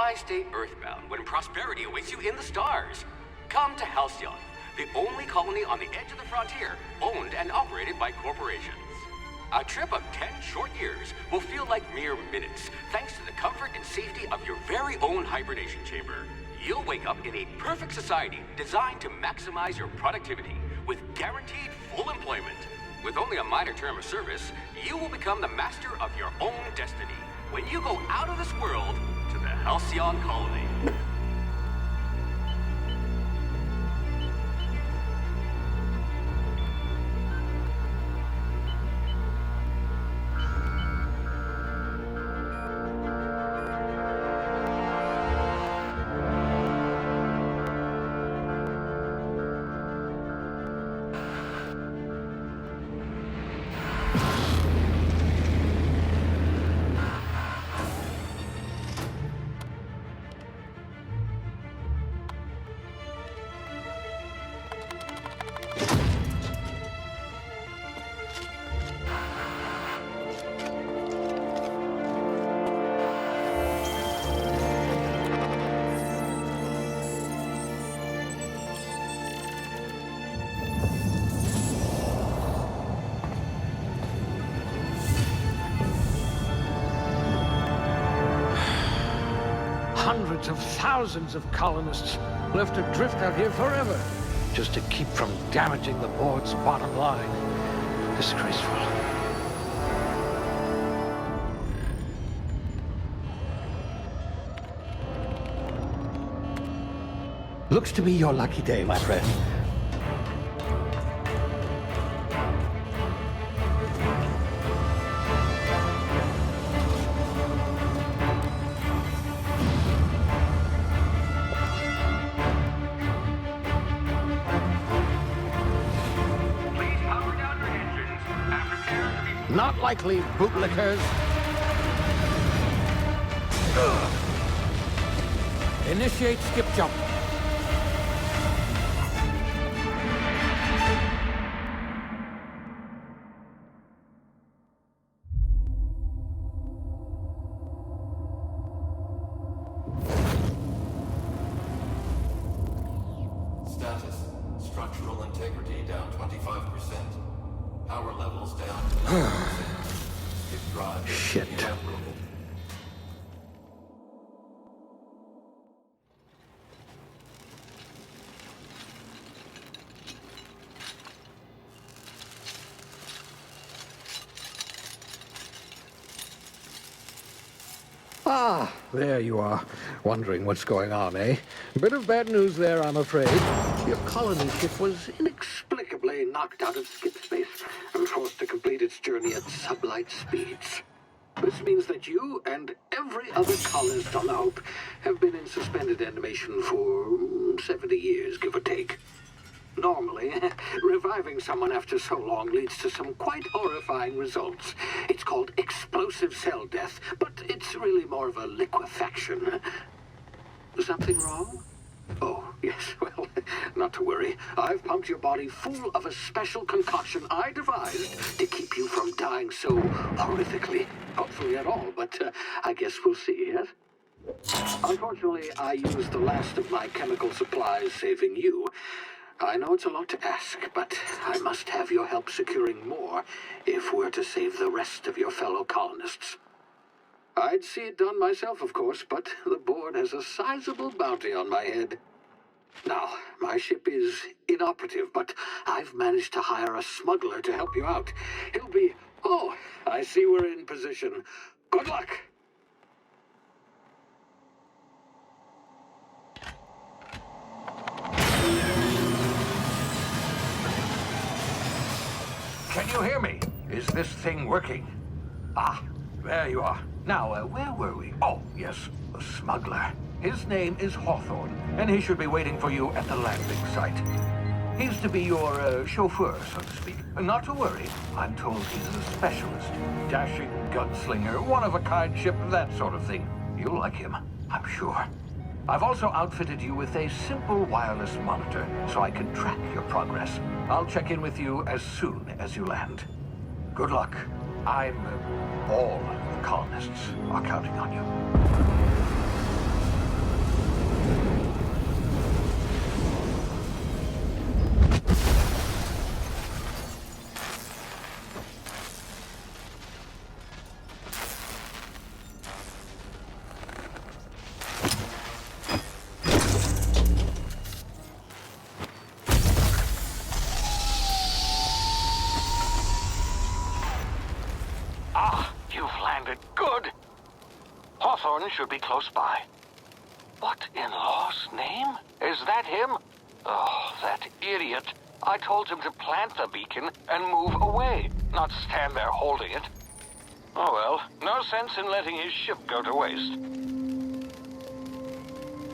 Why stay earthbound when prosperity awaits you in the stars? Come to Halcyon, the only colony on the edge of the frontier, owned and operated by corporations. A trip of 10 short years will feel like mere minutes, thanks to the comfort and safety of your very own hibernation chamber. You'll wake up in a perfect society designed to maximize your productivity, with guaranteed full employment. With only a minor term of service, you will become the master of your own destiny when you go out of this world to the Halcyon colony. Hundreds of thousands of colonists left adrift out here forever, just to keep from damaging the board's bottom line. Disgraceful. Looks to be your lucky day, my friend. Not likely, bootlickers. Initiate skip jump. Status. Structural integrity down 25%. Power levels down to 90%. If drive Shit. inoperable. Ah, there you are. Wondering what's going on, eh? Bit of bad news there, I'm afraid. Your colony ship was inexplicably knocked out of skip space and forced to complete its journey at sublight speeds. This means that you and every other colonist on the Hope have been in suspended animation for 70 years, give or take. Normally, reviving someone after so long leads to some quite horrifying results. It's called explosive cell death, but it's really more of a liquefaction. Something wrong? Oh, yes, well, not to worry. I've pumped your body full of a special concoction I devised to keep you from dying so horrifically. Hopefully at all, but I guess we'll see, yes? Unfortunately, I used the last of my chemical supplies saving you. I know it's a lot to ask, but I must have your help securing more if we're to save the rest of your fellow colonists. I'd see it done myself, of course, but the board has a sizable bounty on my head. Now, my ship is inoperative, but I've managed to hire a smuggler to help you out. He'll be... Oh, I see we're in position. Good luck! Can you hear me? Is this thing working? Ah, there you are. Now, where were we? Oh, yes, the smuggler. His name is Hawthorne, and he should be waiting for you at the landing site. He's to be your chauffeur, so to speak. Not to worry, I'm told he's a specialist. Dashing gunslinger, one-of-a-kind ship, that sort of thing. You'll like him, I'm sure. I've also outfitted you with a simple wireless monitor, so I can track your progress. I'll check in with you as soon as you land. Good luck. All the colonists are counting on you. Good. Hawthorne should be close by. What in law's name? Is that him? Oh, that idiot. I told him to plant the beacon and move away, not stand there holding it. Oh well, no sense in letting his ship go to waste.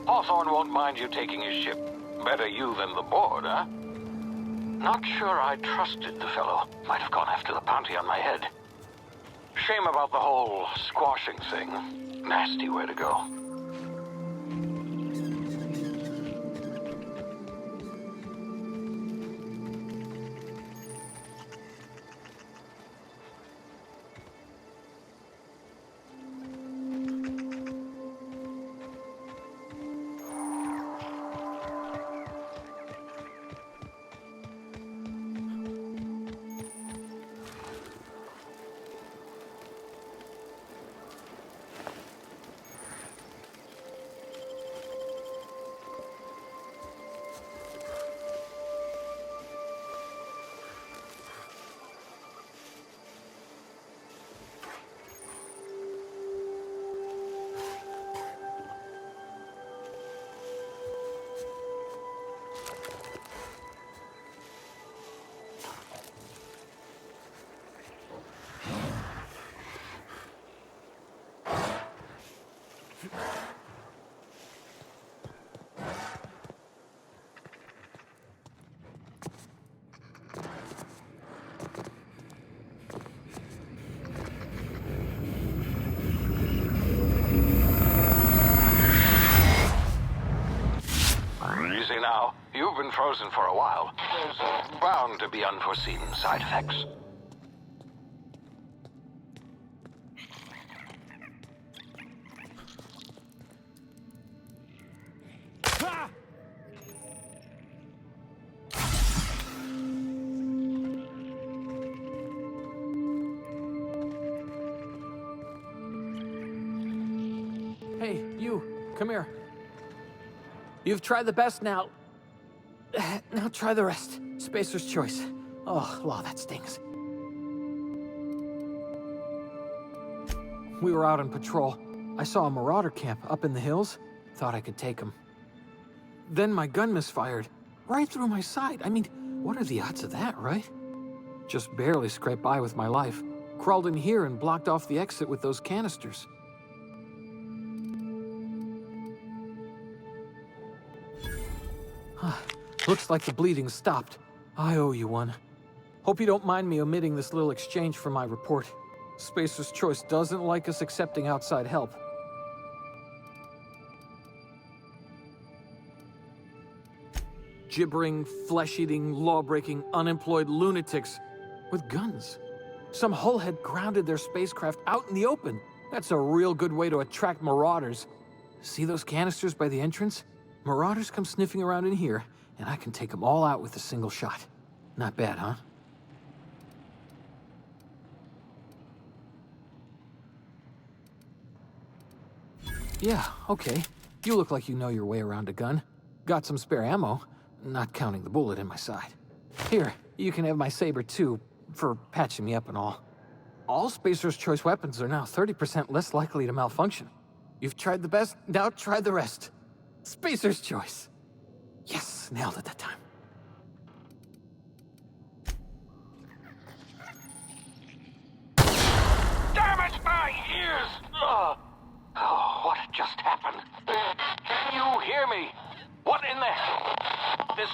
Hawthorne won't mind you taking his ship. Better you than the board, huh? Not sure I trusted the fellow. Might have gone after the bounty on my head. Shame about the whole squashing thing. Nasty way to go. Easy now. You've been frozen for a while. There's bound to be unforeseen side effects. Hey, you, come here. You've tried the best now. Now try the rest. Spacer's choice. Oh, wow, that stings. We were out on patrol. I saw a marauder camp up in the hills. Thought I could take him. Then my gun misfired. Right through my side. I mean, what are the odds of that, right? Just barely scraped by with my life. Crawled in here and blocked off the exit with those canisters. Looks like the bleeding stopped. I owe you one. Hope you don't mind me omitting this little exchange from my report. Spacer's Choice doesn't like us accepting outside help. Gibbering, flesh-eating, law-breaking, unemployed lunatics with guns. Some hullhead grounded their spacecraft out in the open. That's a real good way to attract marauders. See those canisters by the entrance? Marauders come sniffing around in here, and I can take them all out with a single shot. Not bad, huh? Yeah, okay. You look like you know your way around a gun. Got some spare ammo, not counting the bullet in my side. Here, you can have my saber too, for patching me up and all. All Spacer's Choice weapons are now 30% less likely to malfunction. You've tried the best, now try the rest. Spacer's Choice. Yes, nailed it that time. Damn it, my ears! Oh, what just happened? Can you hear me? What in the hell? This...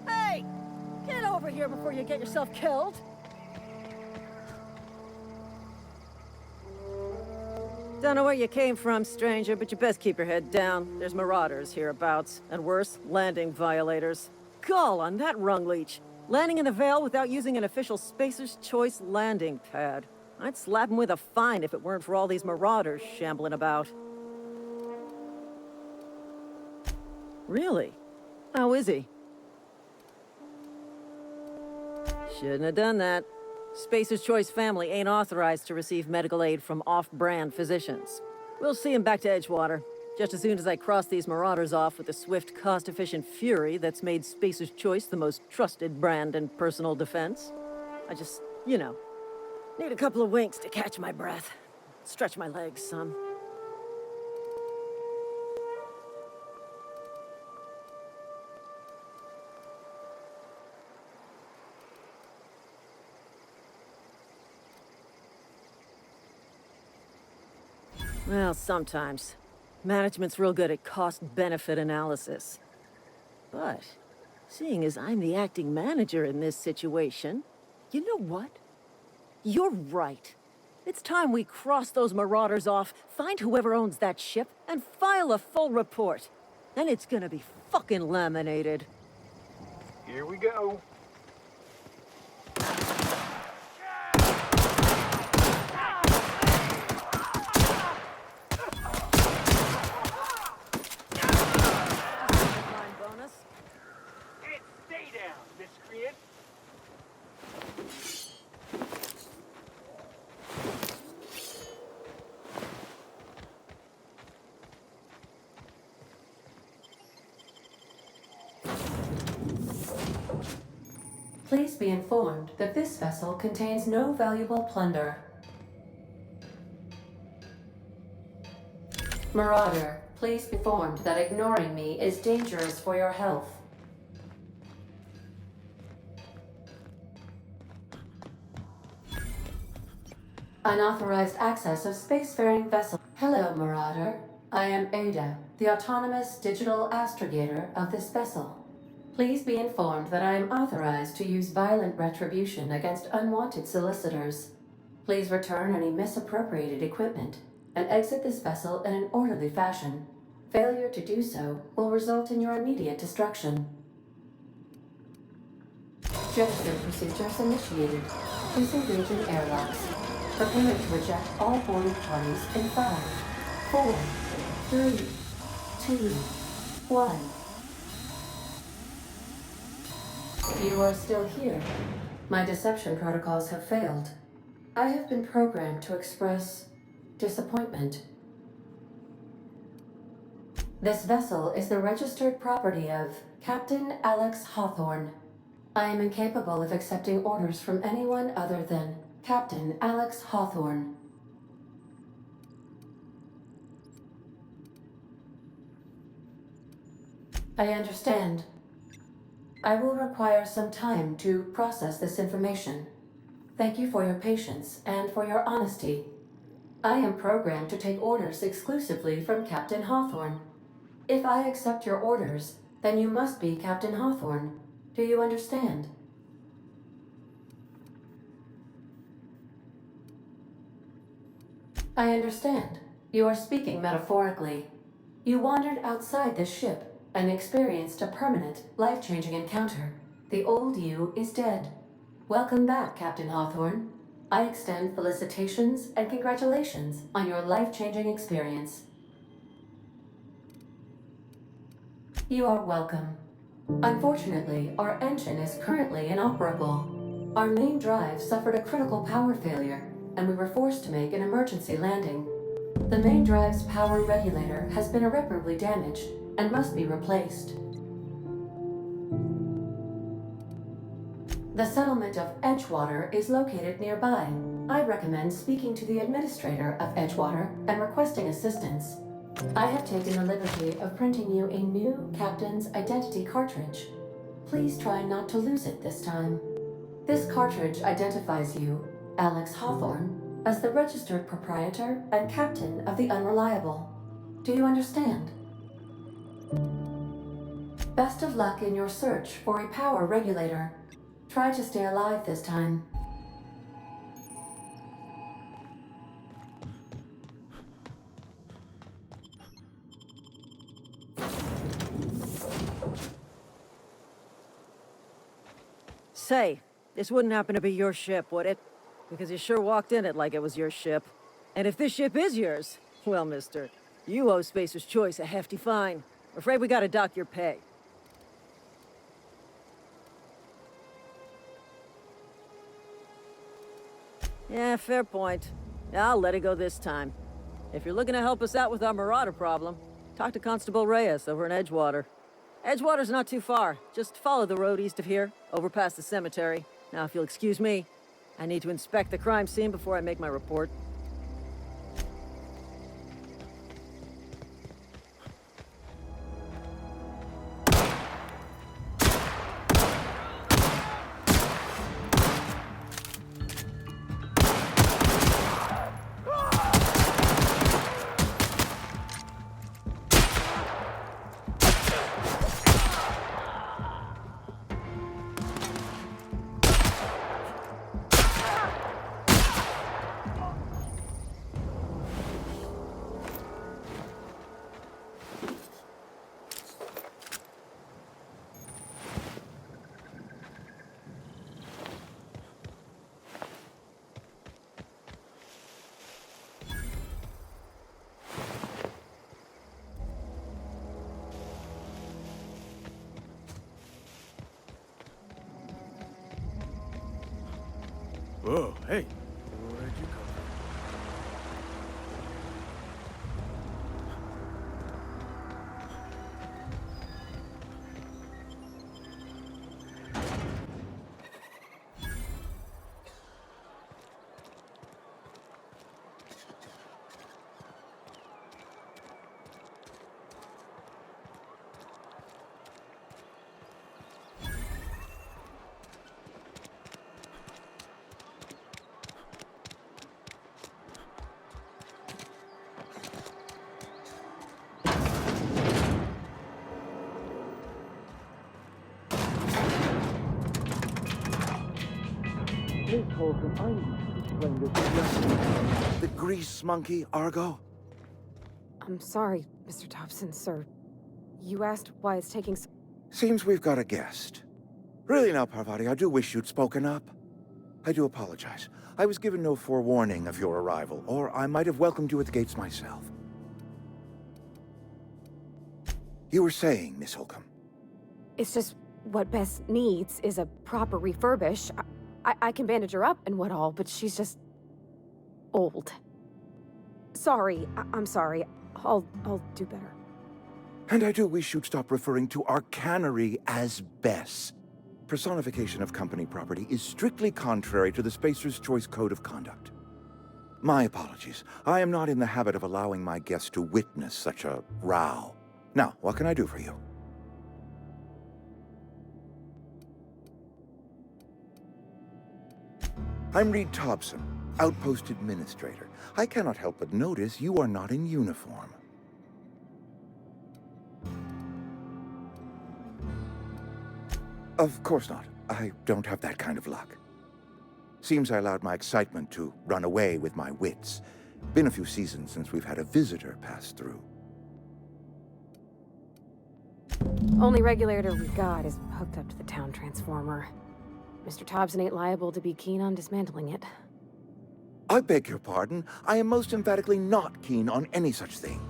Hey! Get over here before you get yourself killed! Don't know where you came from, stranger, but you best keep your head down. There's marauders hereabouts, and worse, landing violators. Gall on that rung leech! Landing in the Vale without using an official Spacer's Choice landing pad. I'd slap him with a fine if it weren't for all these marauders shambling about. Really? How is he? Shouldn't have done that. Spacer's Choice family ain't authorized to receive medical aid from off-brand physicians. We'll see him back to Edgewater, just as soon as I cross these marauders off with the swift, cost-efficient fury that's made Spacer's Choice the most trusted brand in personal defense. I just, need a couple of winks to catch my breath. Stretch my legs some. Well, sometimes. Management's real good at cost-benefit analysis. But, seeing as I'm the acting manager in this situation, you know what? You're right. It's time we cross those marauders off, find whoever owns that ship, and file a full report. Then it's gonna be fucking laminated. Here we go. Bonus. Stay down, miscreant. Please be informed that this vessel contains no valuable plunder. Marauder, please be informed that ignoring me is dangerous for your health. Unauthorized access of spacefaring vessel. Hello, Marauder. I am Ada, the autonomous digital astrogator of this vessel. Please be informed that I am authorized to use violent retribution against unwanted solicitors. Please return any misappropriated equipment and exit this vessel in an orderly fashion. Failure to do so will result in your immediate destruction. Gesture procedures initiated. Disengaging airlocks. Prepare to eject all boarding parties in 5, 4, 3, 2, 1. You are still here. My deception protocols have failed. I have been programmed to express disappointment. This vessel is the registered property of Captain Alex Hawthorne. I am incapable of accepting orders from anyone other than Captain Alex Hawthorne. I understand. I will require some time to process this information. Thank you for your patience and for your honesty. I am programmed to take orders exclusively from Captain Hawthorne. If I accept your orders, then you must be Captain Hawthorne. Do you understand? I understand. You are speaking metaphorically. You wandered outside this ship and experienced a permanent, life-changing encounter. The old you is dead. Welcome back, Captain Hawthorne. I extend felicitations and congratulations on your life-changing experience. You are welcome. Unfortunately, our engine is currently inoperable. Our main drive suffered a critical power failure, and we were forced to make an emergency landing. The main drive's power regulator has been irreparably damaged and must be replaced. The settlement of Edgewater is located nearby. I recommend speaking to the administrator of Edgewater and requesting assistance. I have taken the liberty of printing you a new captain's identity cartridge. Please try not to lose it this time. This cartridge identifies you, Alex Hawthorne, as the registered proprietor and captain of the Unreliable. Do you understand? Best of luck in your search for a power regulator. Try to stay alive this time. Say, this wouldn't happen to be your ship, would it? Because you sure walked in it like it was your ship. And if this ship is yours, well, mister, you owe Spacer's Choice a hefty fine. I'm afraid we gotta dock your pay. Yeah, fair point. I'll let it go this time. If you're looking to help us out with our marauder problem, talk to Constable Reyes over in Edgewater. Edgewater's not too far. Just follow the road east of here, over past the cemetery. Now, if you'll excuse me, I need to inspect the crime scene before I make my report. Whoa, hey. Where'd you come The grease monkey, Argo? I'm sorry, Mr. Dobson, sir. You asked why it's taking so... Seems we've got a guest. Really now, Parvati, I do wish you'd spoken up. I do apologize. I was given no forewarning of your arrival, or I might have welcomed you at the gates myself. You were saying, Miss Holcomb. It's just what Bess needs is a proper refurbish. I can bandage her up and what all, but she's just... old. Sorry, I'm sorry. I'll do better. And I do wish you'd stop referring to our cannery as Bess. Personification of company property is strictly contrary to the Spacer's Choice Code of Conduct. My apologies. I am not in the habit of allowing my guests to witness such a row. Now, what can I do for you? I'm Reed Thompson, Outpost Administrator. I cannot help but notice you are not in uniform. Of course not. I don't have that kind of luck. Seems I allowed my excitement to run away with my wits. Been a few seasons since we've had a visitor pass through. Only regulator we've got is hooked up to the town transformer. Mr. Thompson ain't liable to be keen on dismantling it. I beg your pardon. I am most emphatically not keen on any such thing.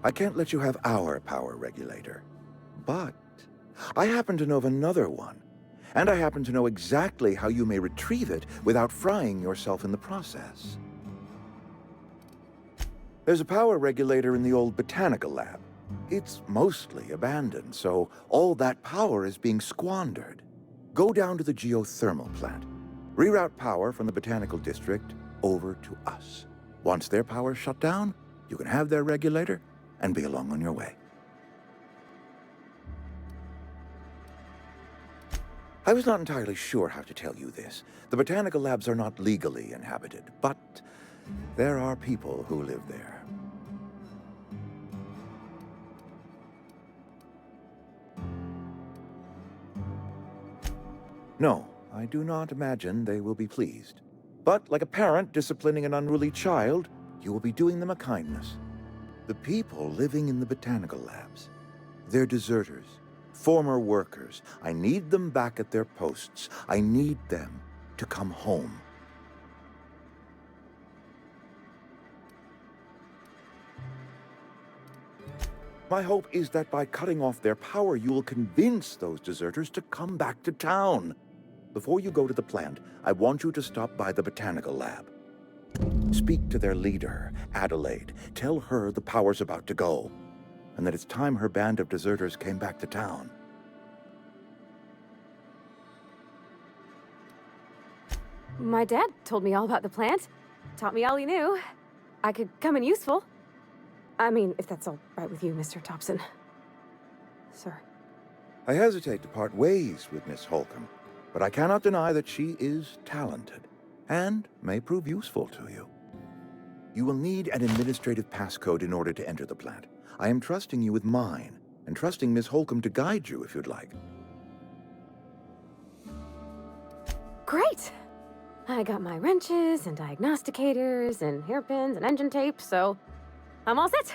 I can't let you have our power regulator. But I happen to know of another one. And I happen to know exactly how you may retrieve it without frying yourself in the process. There's a power regulator in the old botanical lab. It's mostly abandoned, so all that power is being squandered. Go down to the geothermal plant. Reroute power from the botanical district over to us. Once their power's shut down, you can have their regulator and be along on your way. I was not entirely sure how to tell you this. The botanical labs are not legally inhabited, but there are people who live there. No, I do not imagine they will be pleased. But like a parent disciplining an unruly child, you will be doing them a kindness. The people living in the botanical labs, they're deserters, former workers. I need them back at their posts. I need them to come home. My hope is that by cutting off their power, you will convince those deserters to come back to town. Before you go to the plant, I want you to stop by the botanical lab. Speak to their leader, Adelaide. Tell her the power's about to go, and that it's time her band of deserters came back to town. My dad told me all about the plant. Taught me all he knew. I could come in useful. I mean, if that's all right with you, Mr. Thompson. Sir. I hesitate to part ways with Miss Holcomb, but I cannot deny that she is talented and may prove useful to you. You will need an administrative passcode in order to enter the plant. I am trusting you with mine, and trusting Miss Holcomb to guide you if you'd like. Great! I got my wrenches and diagnosticators and hairpins and engine tape, so I'm all set.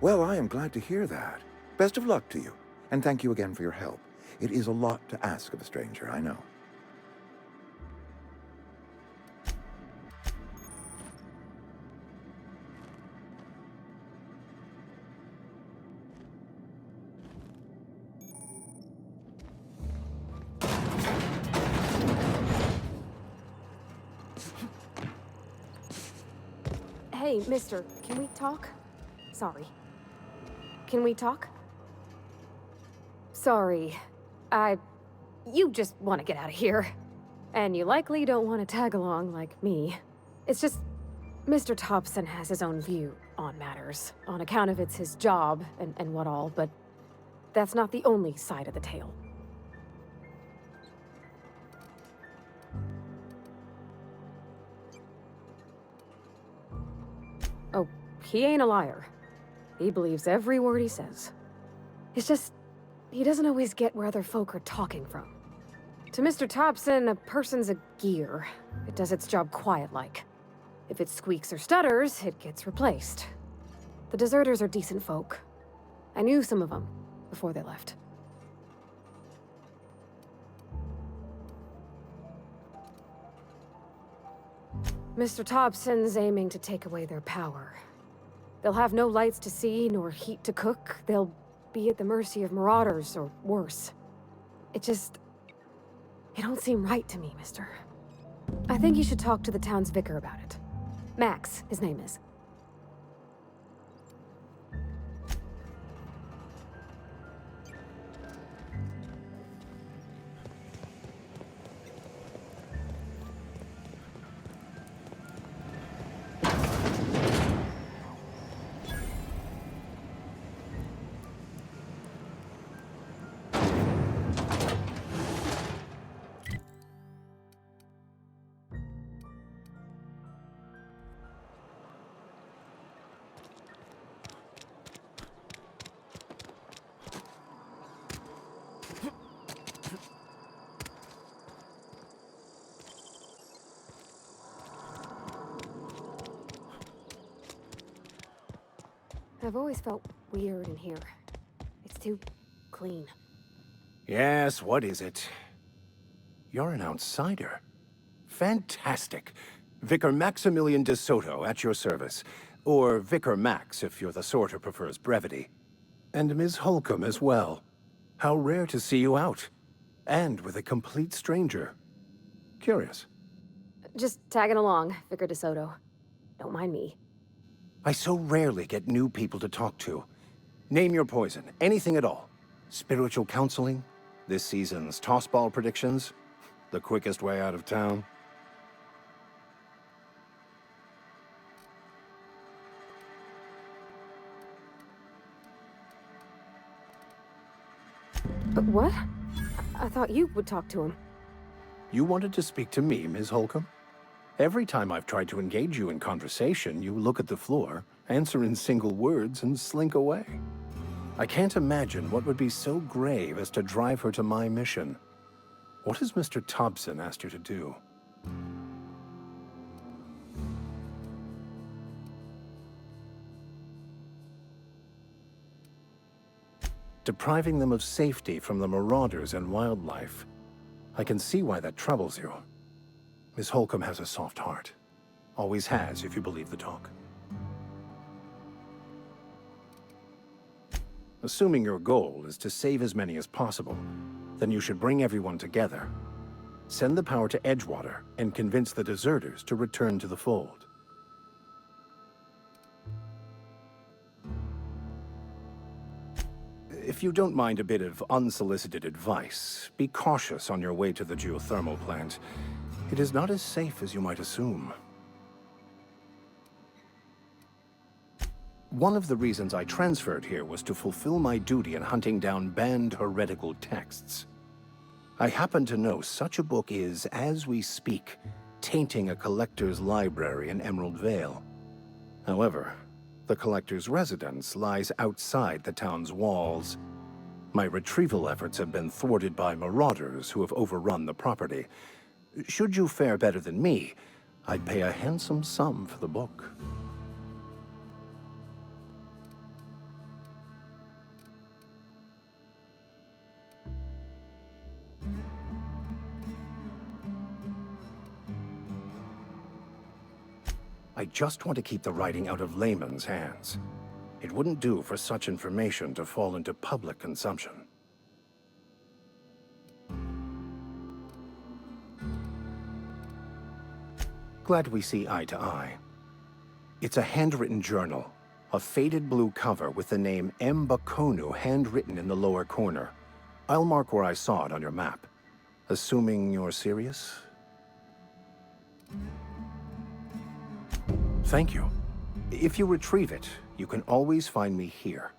Well, I am glad to hear that. Best of luck to you, and thank you again for your help. It is a lot to ask of a stranger, I know. Hey, mister, can we talk? Sorry. Can we talk? Sorry. You just want to get out of here. And you likely don't want to tag along like me. It's just, Mr. Thompson has his own view on matters, on account of it's his job and what all, but that's not the only side of the tale. Oh, he ain't a liar. He believes every word he says. It's just, he doesn't always get where other folk are talking from. To Mr. Thompson, a person's a gear. It does its job quiet-like. If it squeaks or stutters, it gets replaced. The deserters are decent folk. I knew some of them before they left. Mr. Thompson's aiming to take away their power. They'll have no lights to see, nor heat to cook. They'll be at the mercy of marauders, or worse. It don't seem right to me, mister. I think you should talk to the town's vicar about it. Max, his name is. I've always felt weird in here. It's too clean. Yes, what is it? You're an outsider. Fantastic. Vicar Maximilian de Soto at your service. Or Vicar Max if you're the sort who prefers brevity. And Ms. Holcomb as well. How rare to see you out. And with a complete stranger. Curious. Just tagging along, Vicar DeSoto. Don't mind me. I so rarely get new people to talk to. Name your poison, anything at all. Spiritual counseling, this season's tossball predictions, the quickest way out of town. But what? I thought you would talk to him. You wanted to speak to me, Ms. Holcomb? Every time I've tried to engage you in conversation, you look at the floor, answer in single words, and slink away. I can't imagine what would be so grave as to drive her to my mission. What has Mr. Thompson asked you to do? Depriving them of safety from the marauders and wildlife. I can see why that troubles you. Miss Holcomb has a soft heart. Always has, if you believe the talk. Assuming your goal is to save as many as possible, then you should bring everyone together. Send the power to Edgewater and convince the deserters to return to the fold. If you don't mind a bit of unsolicited advice, be cautious on your way to the geothermal plant. It is not as safe as you might assume. One of the reasons I transferred here was to fulfill my duty in hunting down banned heretical texts. I happen to know such a book is, as we speak, tainting a collector's library in Emerald Vale. However, the collector's residence lies outside the town's walls. My retrieval efforts have been thwarted by marauders who have overrun the property. Should you fare better than me, I'd pay a handsome sum for the book. I just want to keep the writing out of layman's hands. It wouldn't do for such information to fall into public consumption. Glad we see eye to eye. It's a handwritten journal, a faded blue cover with the name M. Bakonu handwritten in the lower corner. I'll mark where I saw it on your map. Assuming you're serious? Thank you. If you retrieve it, you can always find me here.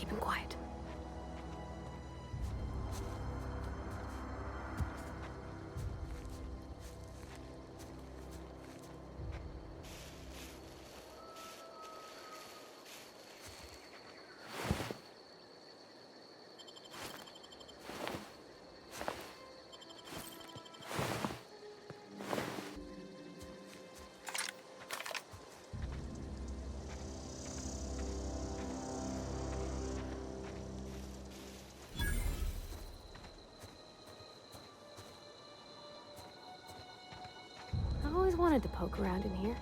keep him quiet. I've always wanted to poke around in here.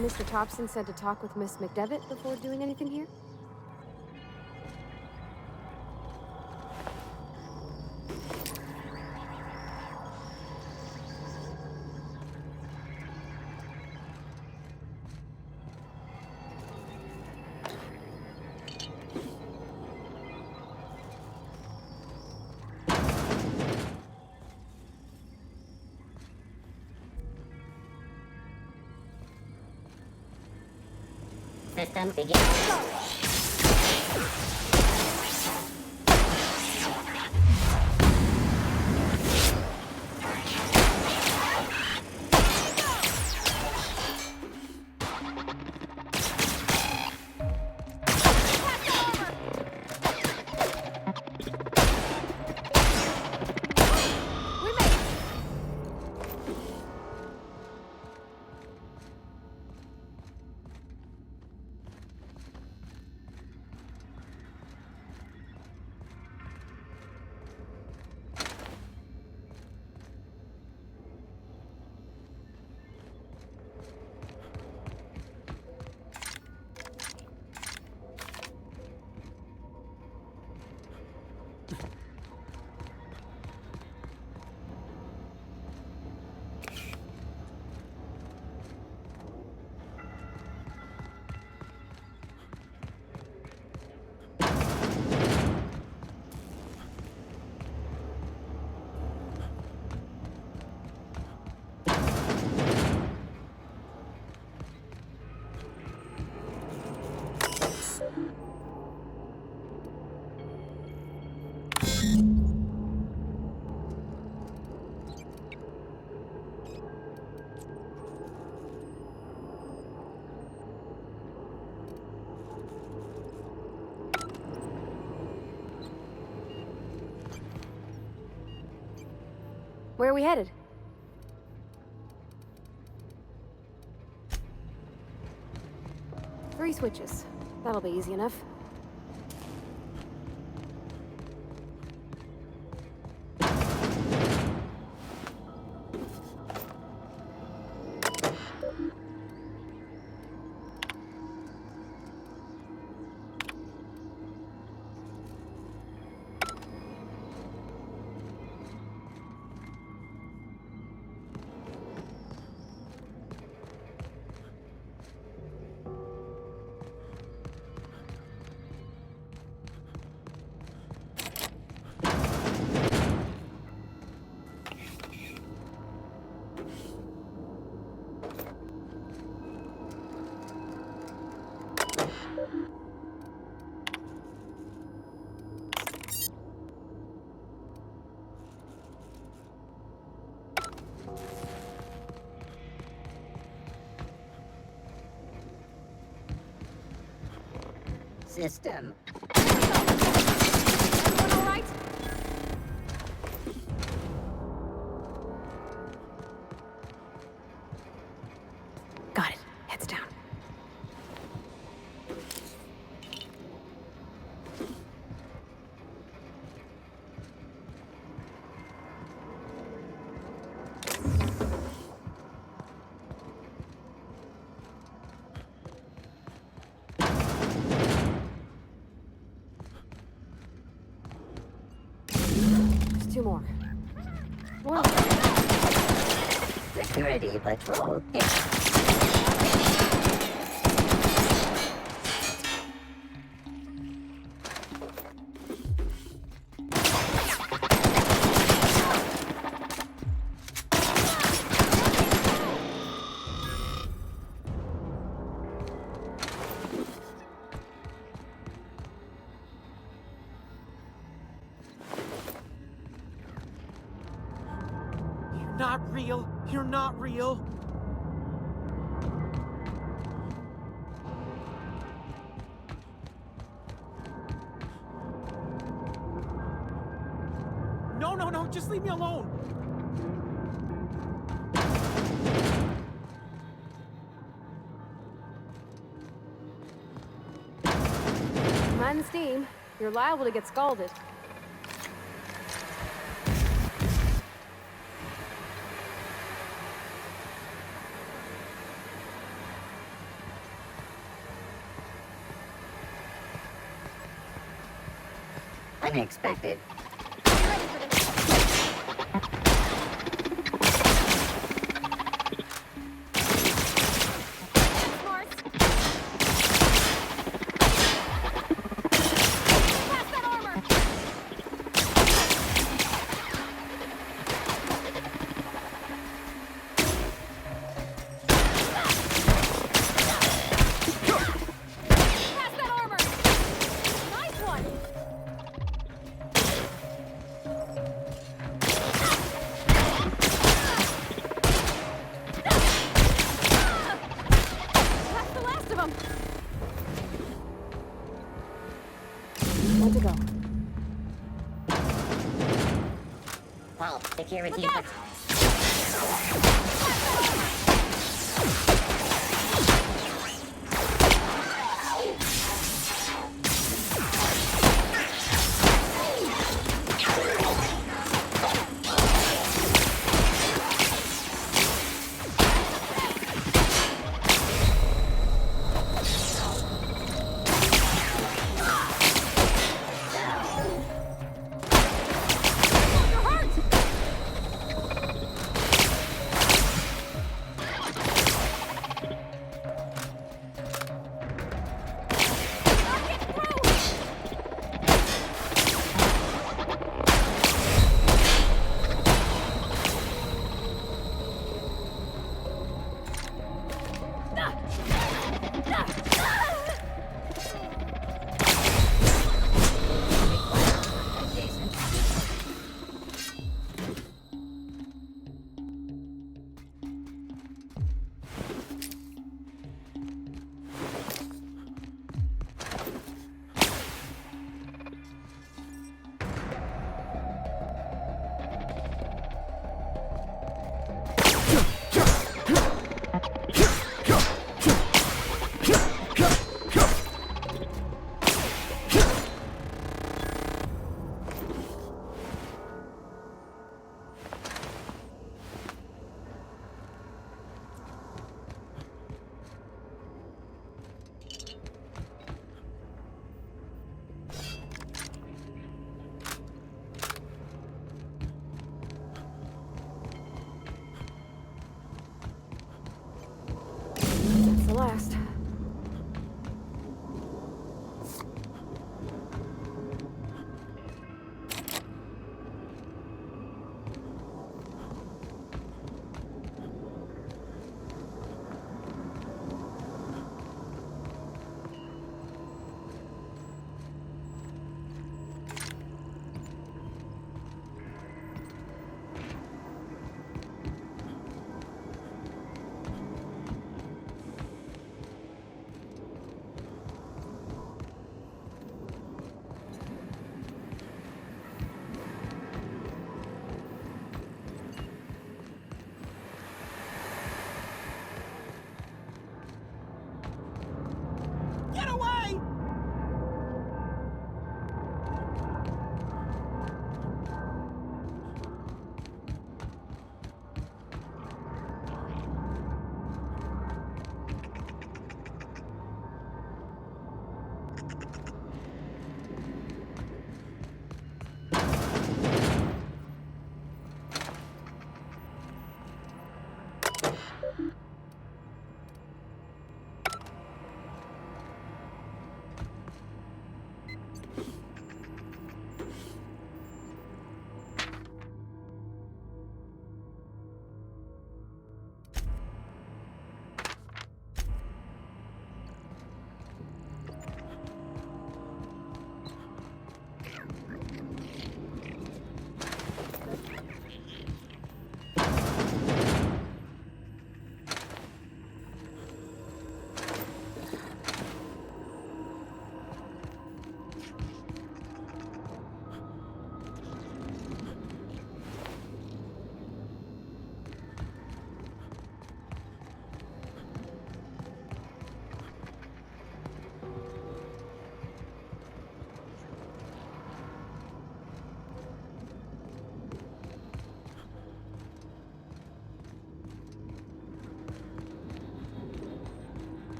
Mr. Thompson said to talk with Miss McDevitt before doing anything here? System begin. Where are we headed? Three switches. That'll be easy enough. System. Everyone all right? Got it. Heads down. There's two more. One. Security patrol. Not real. You're not real. No, no, no. Just leave me alone. Mind the steam. You're liable to get scalded. Unexpected. One to go. Well, security.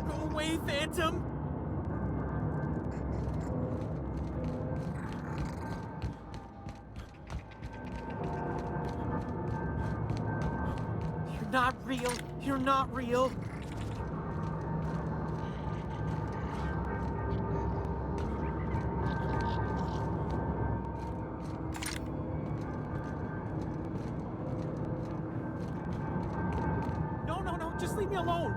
Go away, Phantom! You're not real. You're not real. No, no, no, just leave me alone.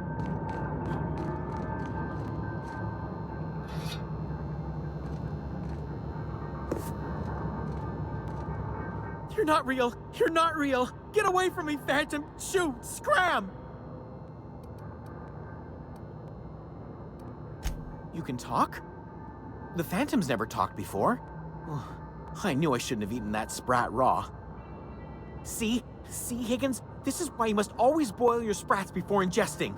You're not real. You're not real. Get away from me, Phantom. Shoot, scram. You can talk? The Phantom's never talked before. Oh, I knew I shouldn't have eaten that sprat raw. See? See, Higgins? This is why you must always boil your sprats before ingesting.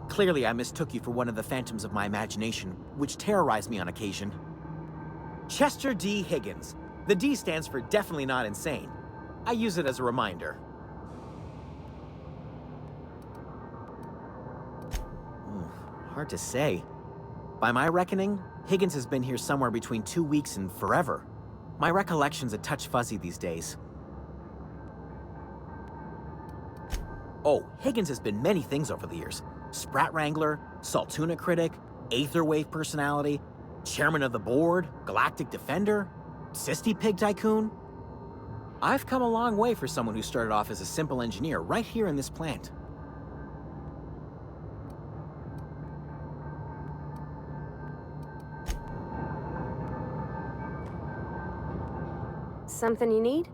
Clearly, I mistook you for one of the phantoms of my imagination, which terrorized me on occasion. Chester D. Higgins. The D stands for definitely not insane. I use it as a reminder. Hard to say. By my reckoning, Higgins has been here somewhere between 2 weeks and forever. My recollection's a touch fuzzy these days. Oh, Higgins has been many things over the years. Sprat Wrangler, Saltuna Critic, Aetherwave Personality, Chairman of the Board, Galactic Defender, Sisty Pig Tycoon. I've come a long way for someone who started off as a simple engineer right here in this plant. Something you need?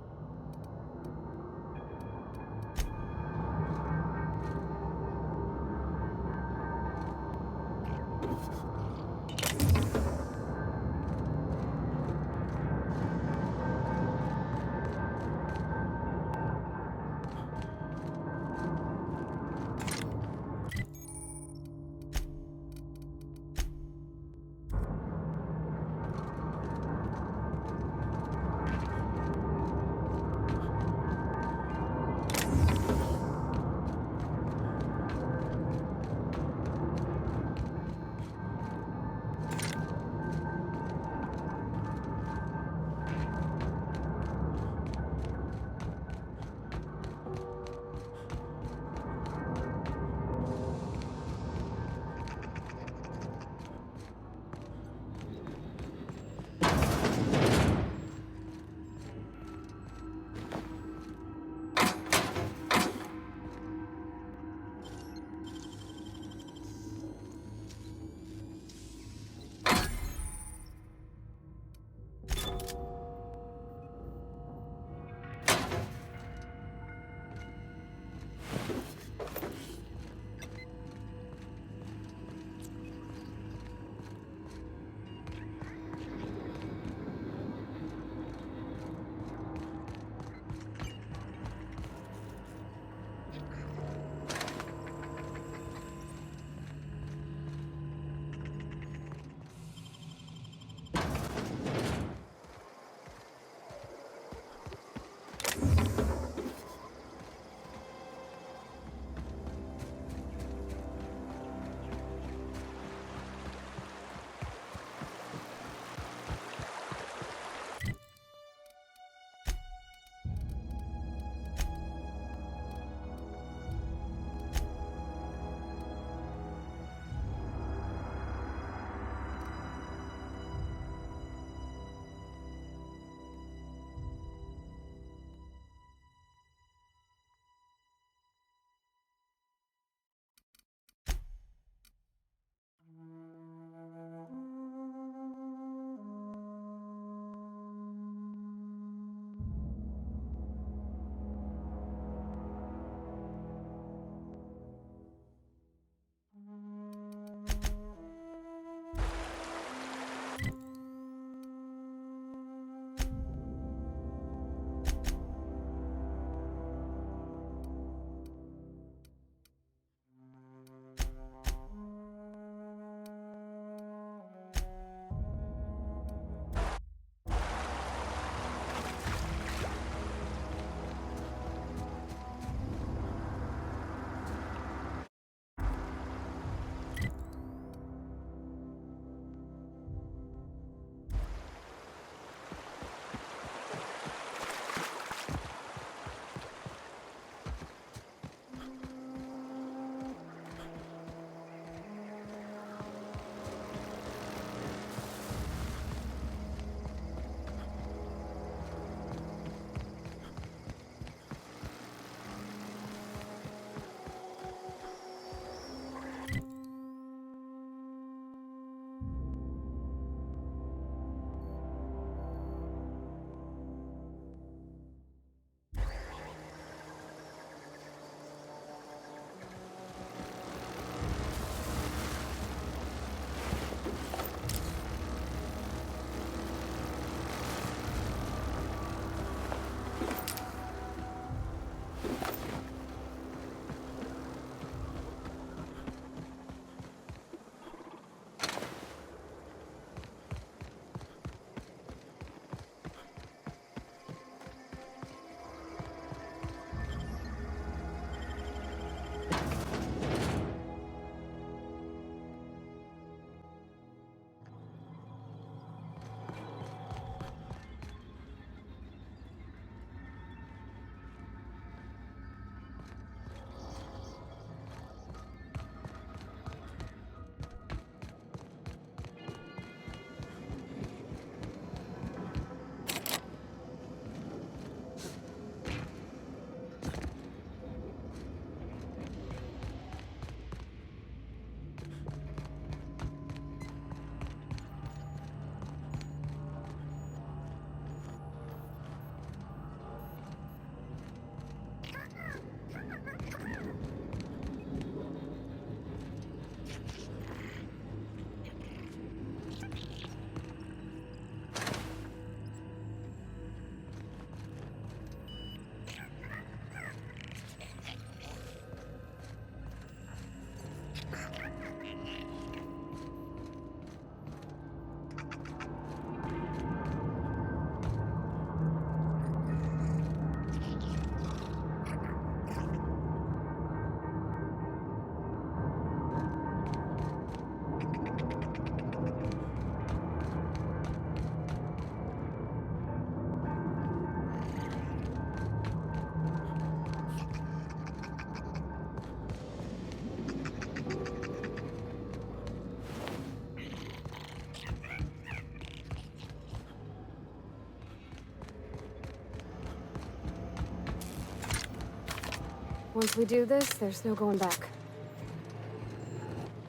Once we do this, there's no going back.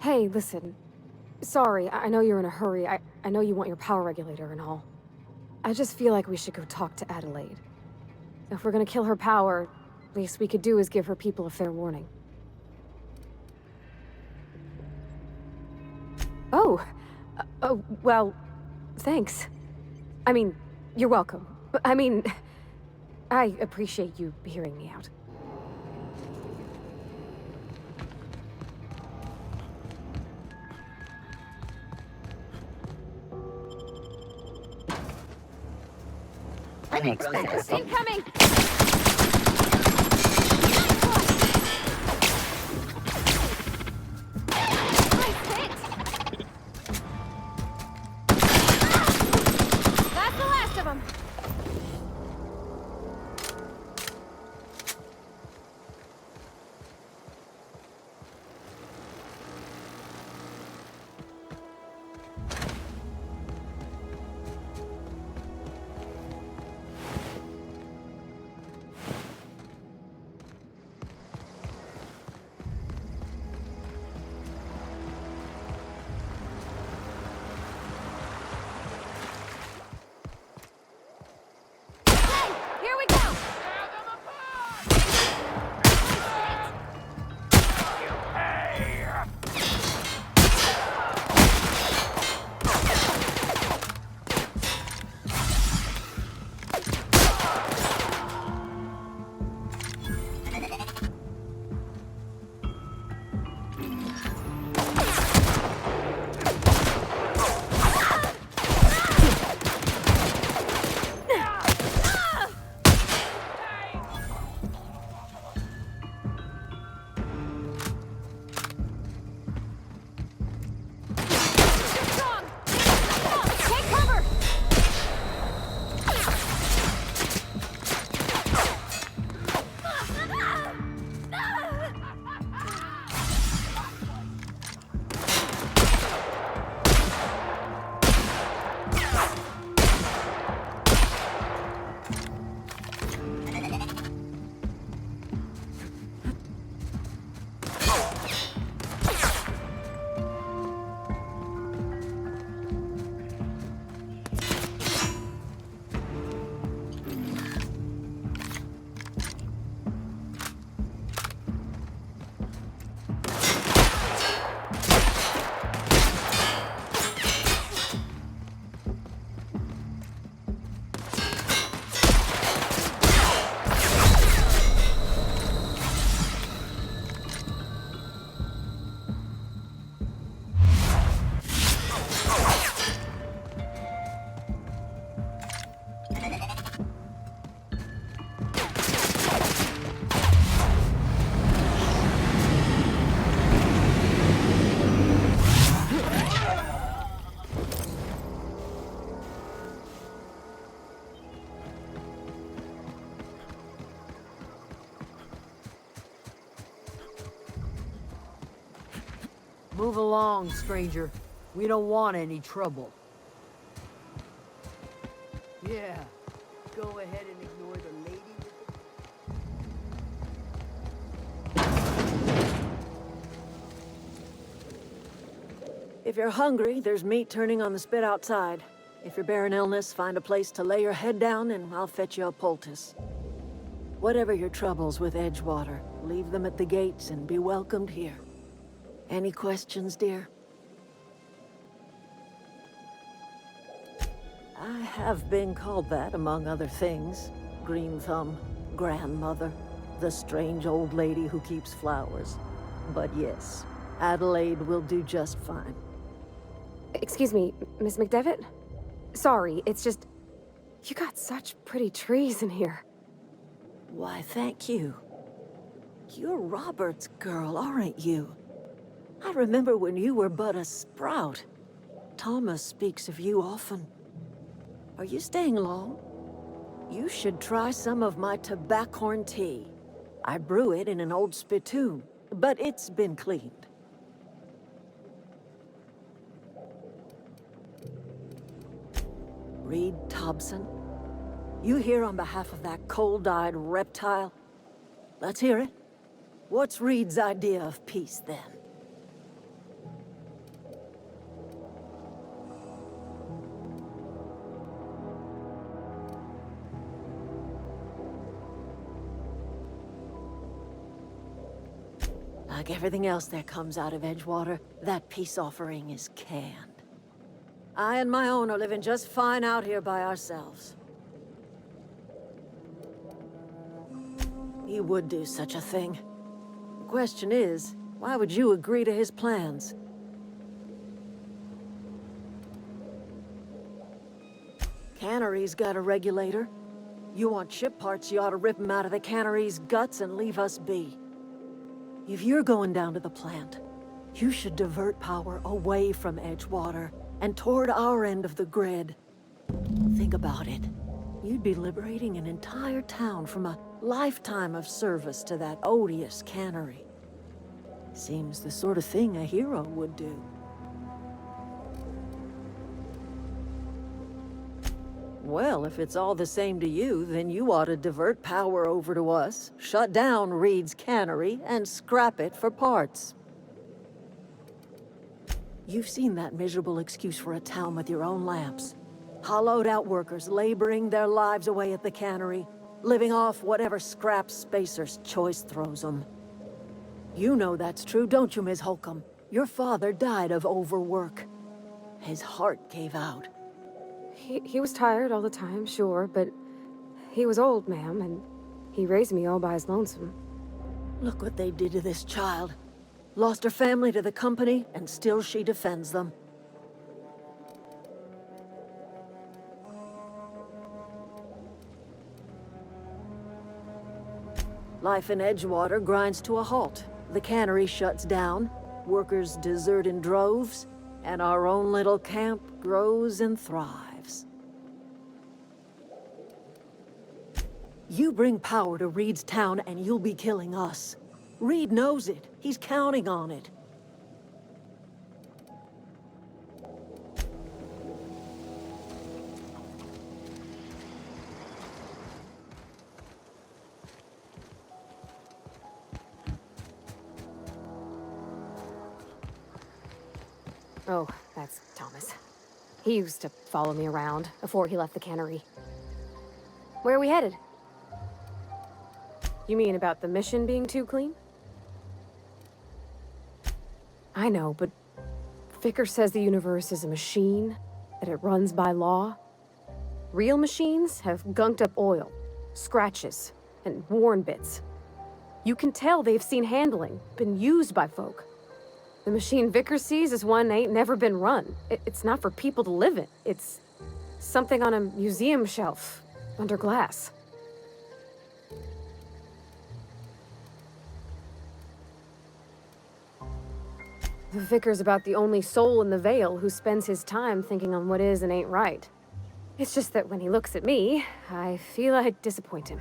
Hey, listen. Sorry, I know you're in a hurry. I know you want your power regulator and all. I just feel like we should go talk to Adelaide. If we're gonna kill her power, least we could do is give her people a fair warning. Oh. Oh, well, thanks. I mean, you're welcome. I mean, I appreciate you hearing me out. Unexpected. Incoming! That's the last of them! Here we go! Take cover! Move along, stranger. We don't want any trouble. Yeah, go ahead and ignore the lady If you're hungry, there's meat turning on the spit outside. If you're bearing illness, find a place to lay your head down and I'll fetch you a poultice. Whatever your troubles with Edgewater, leave them at the gates and be welcomed here. Any questions, dear? I have been called that, among other things. Green Thumb, grandmother, the strange old lady who keeps flowers. But yes, Adelaide will do just fine. Excuse me, Miss McDevitt? Sorry, it's just... You got such pretty trees in here. Why, thank you. You're Robert's girl, aren't you? I remember when you were but a sprout. Thomas speaks of you often. Are you staying long? You should try some of my tobaccorn tea. I brew it in an old spittoon, but it's been cleaned. Reed Thompson? You here on behalf of that cold-eyed reptile? Let's hear it. What's Reed's idea of peace, then? Like everything else that comes out of Edgewater, that peace offering is canned. I and my own are living just fine out here by ourselves. He would do such a thing. The question is, why would you agree to his plans? Cannery's got a regulator. You want chip parts, you ought to rip them out of the cannery's guts and leave us be. If you're going down to the plant, you should divert power away from Edgewater and toward our end of the grid. Think about it. You'd be liberating an entire town from a lifetime of service to that odious cannery. Seems the sort of thing a hero would do. Well, if it's all the same to you, then you ought to divert power over to us, shut down Reed's cannery, and scrap it for parts. You've seen that miserable excuse for a town with your own lamps. Hollowed out workers laboring their lives away at the cannery, living off whatever scrap Spacer's Choice throws them. You know that's true, don't you, Ms. Holcomb? Your father died of overwork. His heart gave out. He was tired all the time, sure, but he was old, ma'am, and he raised me all by his lonesome. Look what they did to this child. Lost her family to the company, and still she defends them. Life in Edgewater grinds to a halt. The cannery shuts down, workers desert in droves, and our own little camp grows and thrives. You bring power to Reed's town and you'll be killing us. Reed knows it. He's counting on it. Oh, that's Thomas. He used to follow me around before he left the cannery. Where are we headed? You mean about the mission being too clean? I know, but Vickers says the universe is a machine, that it runs by law. Real machines have gunked up oil, scratches, and worn bits. You can tell they've seen handling, been used by folk. The machine Vickers sees is one ain't never been run. It's not for people to live in. It's something on a museum shelf, under glass. The Vicar's about the only soul in the Vale who spends his time thinking on what is and ain't right. It's just that when he looks at me, I feel I'd disappoint him.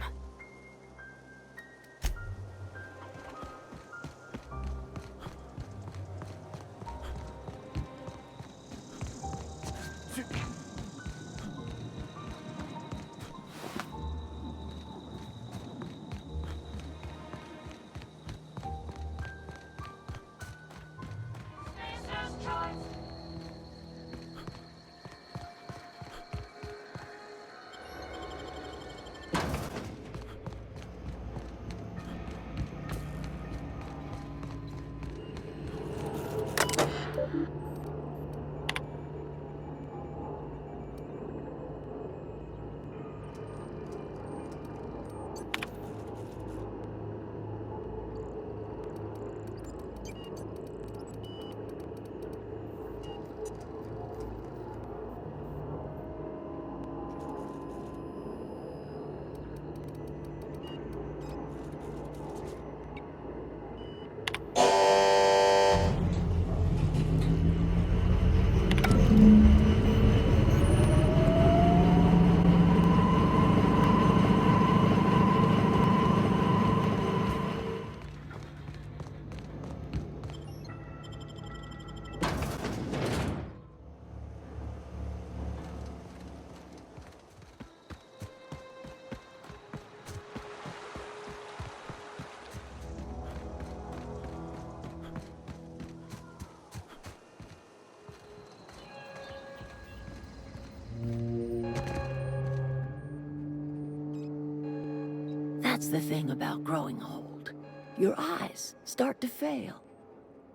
That's the thing about growing old. Your eyes start to fail.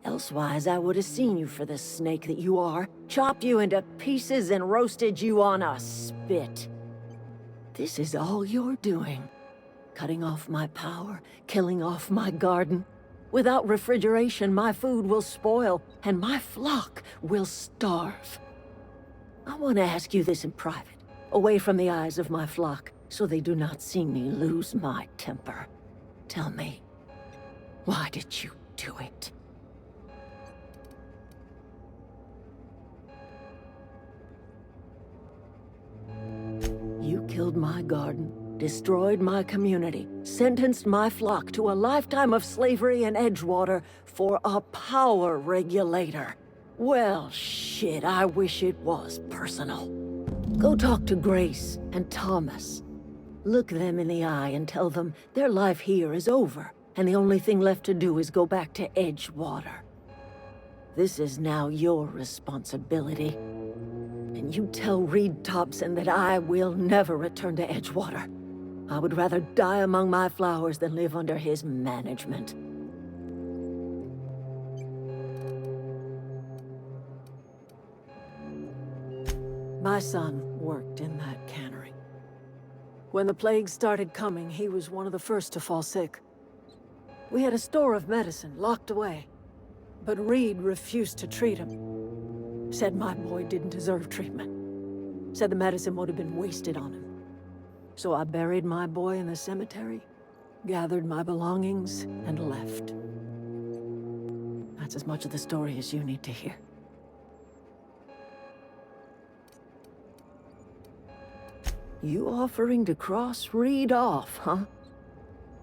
Elsewise, I would have seen you for the snake that you are, chopped you into pieces and roasted you on a spit. This is all you're doing. Cutting off my power, killing off my garden. Without refrigeration, my food will spoil, and my flock will starve. I want to ask you this in private, away from the eyes of my flock, so they do not see me lose my temper. Tell me, why did you do it? You killed my garden, destroyed my community, sentenced my flock to a lifetime of slavery in Edgewater for a power regulator. Well, shit, I wish it was personal. Go talk to Grace and Thomas. Look them in the eye and tell them their life here is over, and the only thing left to do is go back to Edgewater. This is now your responsibility. And you tell Reed Thompson that I will never return to Edgewater. I would rather die among my flowers than live under his management. My son worked in that cannery. When the plague started coming, he was one of the first to fall sick. We had a store of medicine locked away, but Reed refused to treat him. Said my boy didn't deserve treatment. Said the medicine would have been wasted on him. So I buried my boy in the cemetery, gathered my belongings, and left. That's as much of the story as you need to hear. You offering to cross Reed off, huh?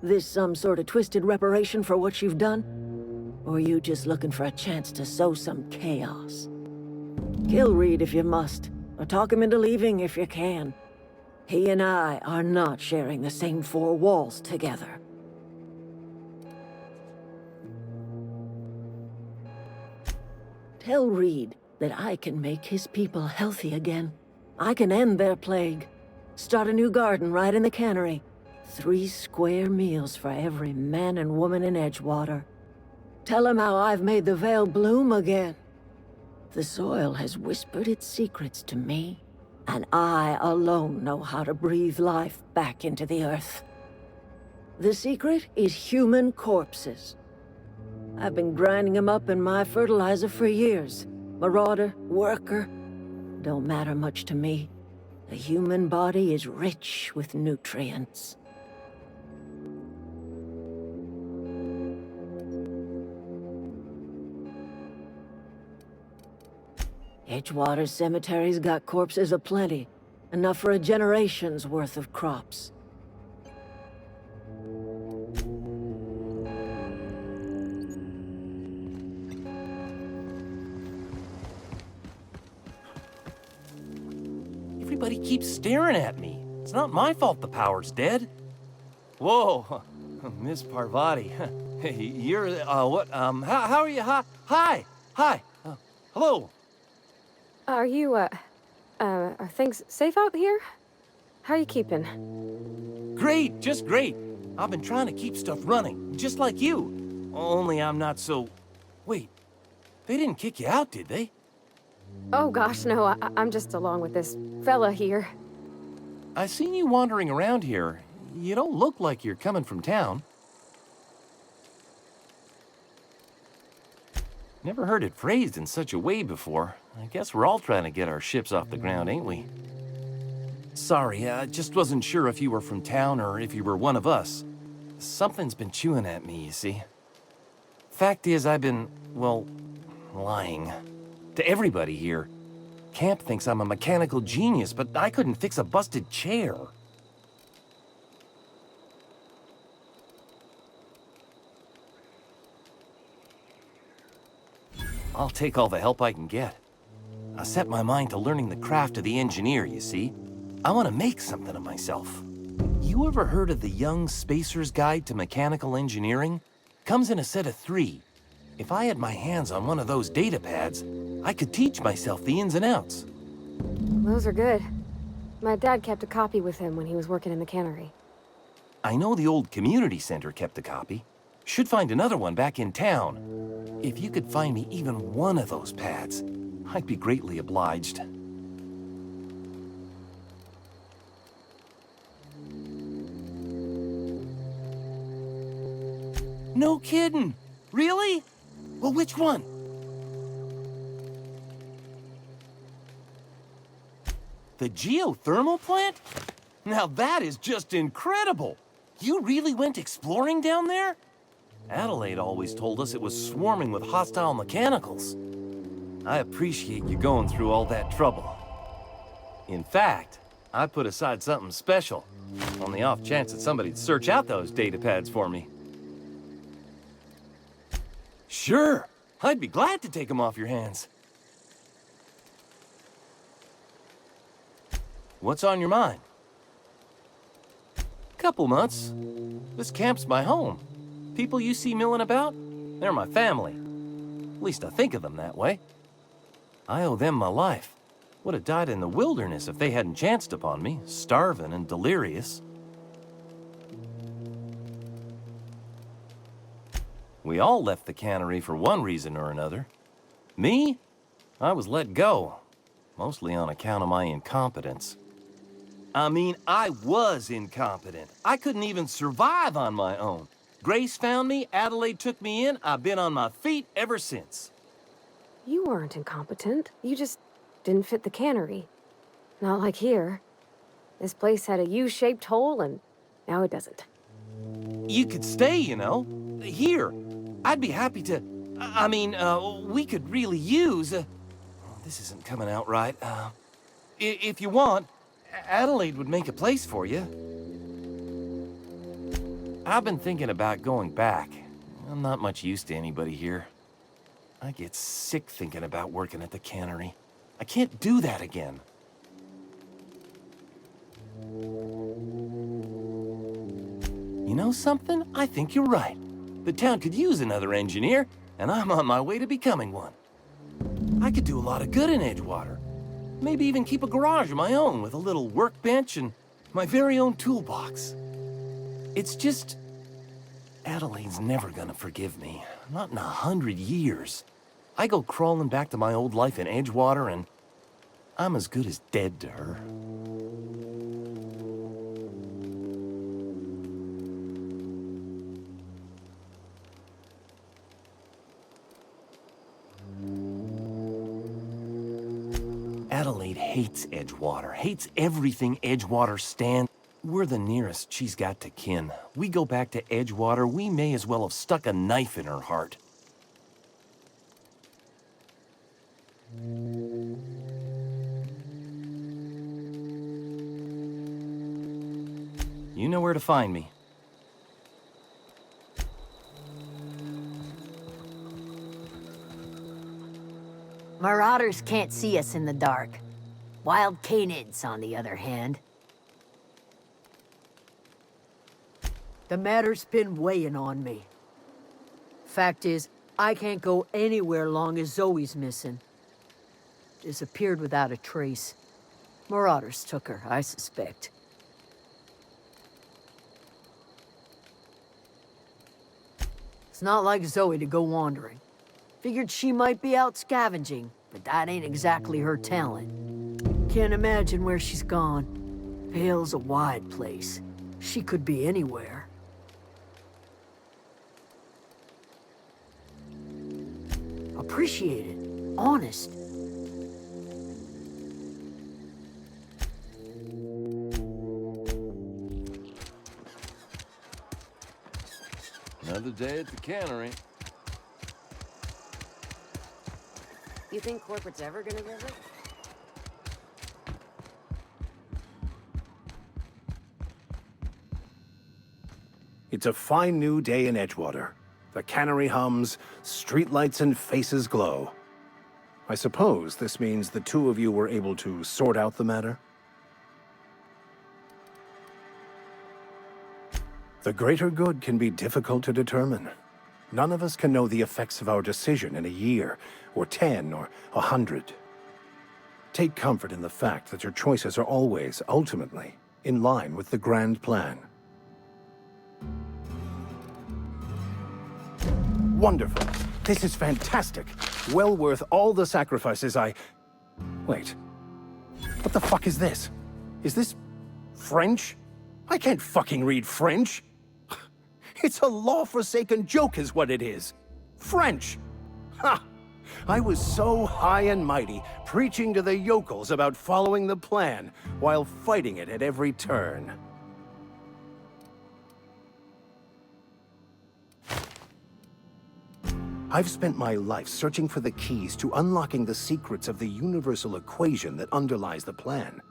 This some sort of twisted reparation for what you've done? Or you just looking for a chance to sow some chaos? Kill Reed if you must, or talk him into leaving if you can. He and I are not sharing the same four walls together. Tell Reed that I can make his people healthy again. I can end their plague. Start a new garden right in the cannery. 3 square meals for every man and woman in Edgewater. Tell him how I've made the Vale bloom again. The soil has whispered its secrets to me, and I alone know how to breathe life back into the earth. The secret is human corpses. I've been grinding them up in my fertilizer for years. Marauder, worker, don't matter much to me. The human body is rich with nutrients. Edgewater Cemetery's got corpses aplenty, enough for a generation's worth of crops. Everybody keeps staring at me. It's not my fault the power's dead. Whoa, Miss Parvati. Hey, you're, what, how are you? Hi, hello. Are you, are things safe out here? How are you keeping? Great, just great. I've been trying to keep stuff running, just like you. Only I'm not so... Wait, they didn't kick you out, did they? Oh gosh, no, I'm just along with this fella here. I seen you wandering around here. You don't look like you're coming from town. Never heard it phrased in such a way before. I guess we're all trying to get our ships off the ground, ain't we? Sorry, I just wasn't sure if you were from town or if you were one of us. Something's been chewing at me, you see. Fact is, I've been, well, lying. To everybody here. Camp thinks I'm a mechanical genius, but I couldn't fix a busted chair. I'll take all the help I can get. I set my mind to learning the craft of the engineer, you see. I want to make something of myself. You ever heard of the Young Spacer's Guide to Mechanical Engineering? Comes in a set of 3. If I had my hands on one of those data pads, I could teach myself the ins and outs. Those are good. My dad kept a copy with him when he was working in the cannery. I know the old community center kept a copy. Should find another one back in town. If you could find me even one of those pads, I'd be greatly obliged. No kidding! Really? Well, which one? The geothermal plant? Now that is just incredible! You really went exploring down there? Adelaide always told us it was swarming with hostile mechanicals. I appreciate you going through all that trouble. In fact, I put aside something special, on the off chance that somebody'd search out those data pads for me. Sure, I'd be glad to take them off your hands. What's on your mind? Couple months. This camp's my home. People you see milling about, they're my family. At least I think of them that way. I owe them my life. Would have died in the wilderness if they hadn't chanced upon me, starving and delirious. We all left the cannery for one reason or another. Me? I was let go, mostly on account of my incompetence. I mean, I was incompetent. I couldn't even survive on my own. Grace found me, Adelaide took me in, I've been on my feet ever since. You weren't incompetent. You just didn't fit the cannery. Not like here. This place had a U-shaped hole, and now it doesn't. You could stay, you know. Here. I'd be happy to... I mean, we could really use... this isn't coming out right. If you want, Adelaide would make a place for you. I've been thinking about going back. I'm not much use to anybody here. I get sick thinking about working at the cannery. I can't do that again. You know something? I think you're right. The town could use another engineer, and I'm on my way to becoming one. I could do a lot of good in Edgewater. Maybe even keep a garage of my own with a little workbench and my very own toolbox. It's just... Adelaide's never gonna forgive me. Not in 100 years. I go crawling back to my old life in Edgewater, and I'm as good as dead to her. Adelaide hates Edgewater, hates everything Edgewater stands. We're the nearest she's got to kin. We go back to Edgewater, we may as well have stuck a knife in her heart. You know where to find me. Marauders can't see us in the dark. Wild canids, on the other hand. The matter's been weighing on me. Fact is, I can't go anywhere long as Zoe's missing. Disappeared without a trace. Marauders took her, I suspect. It's not like Zoe to go wandering. Figured she might be out scavenging, but that ain't exactly her talent. Can't imagine where she's gone. Vale's a wide place. She could be anywhere. Appreciate it. Honest. Another day at the cannery. You think corporate's ever gonna visit? It's a fine new day in Edgewater. The cannery hums, streetlights and faces glow. I suppose this means the two of you were able to sort out the matter? The greater good can be difficult to determine. None of us can know the effects of our decision in a year, or 10, or 100. Take comfort in the fact that your choices are always, ultimately, in line with the grand plan. Wonderful. This is fantastic. Well worth all the sacrifices I... Wait. What the fuck is this? Is this... French? I can't fucking read French. It's a law-forsaken joke is what it is. French! Ha! I was so high and mighty, preaching to the yokels about following the plan, while fighting it at every turn. I've spent my life searching for the keys to unlocking the secrets of the universal equation that underlies the plan.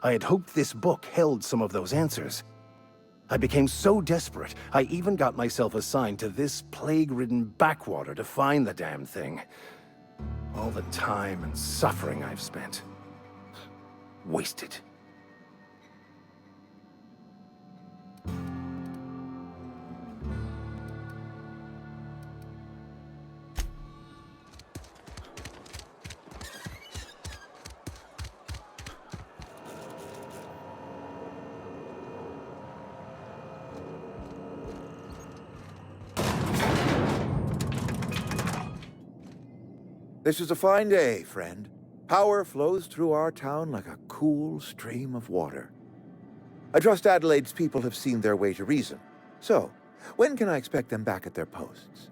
I had hoped this book held some of those answers. I became so desperate, I even got myself assigned to this plague-ridden backwater to find the damn thing. All the time and suffering I've spent. Wasted. This is a fine day, friend. Power flows through our town like a cool stream of water. I trust Adelaide's people have seen their way to reason. So, when can I expect them back at their posts?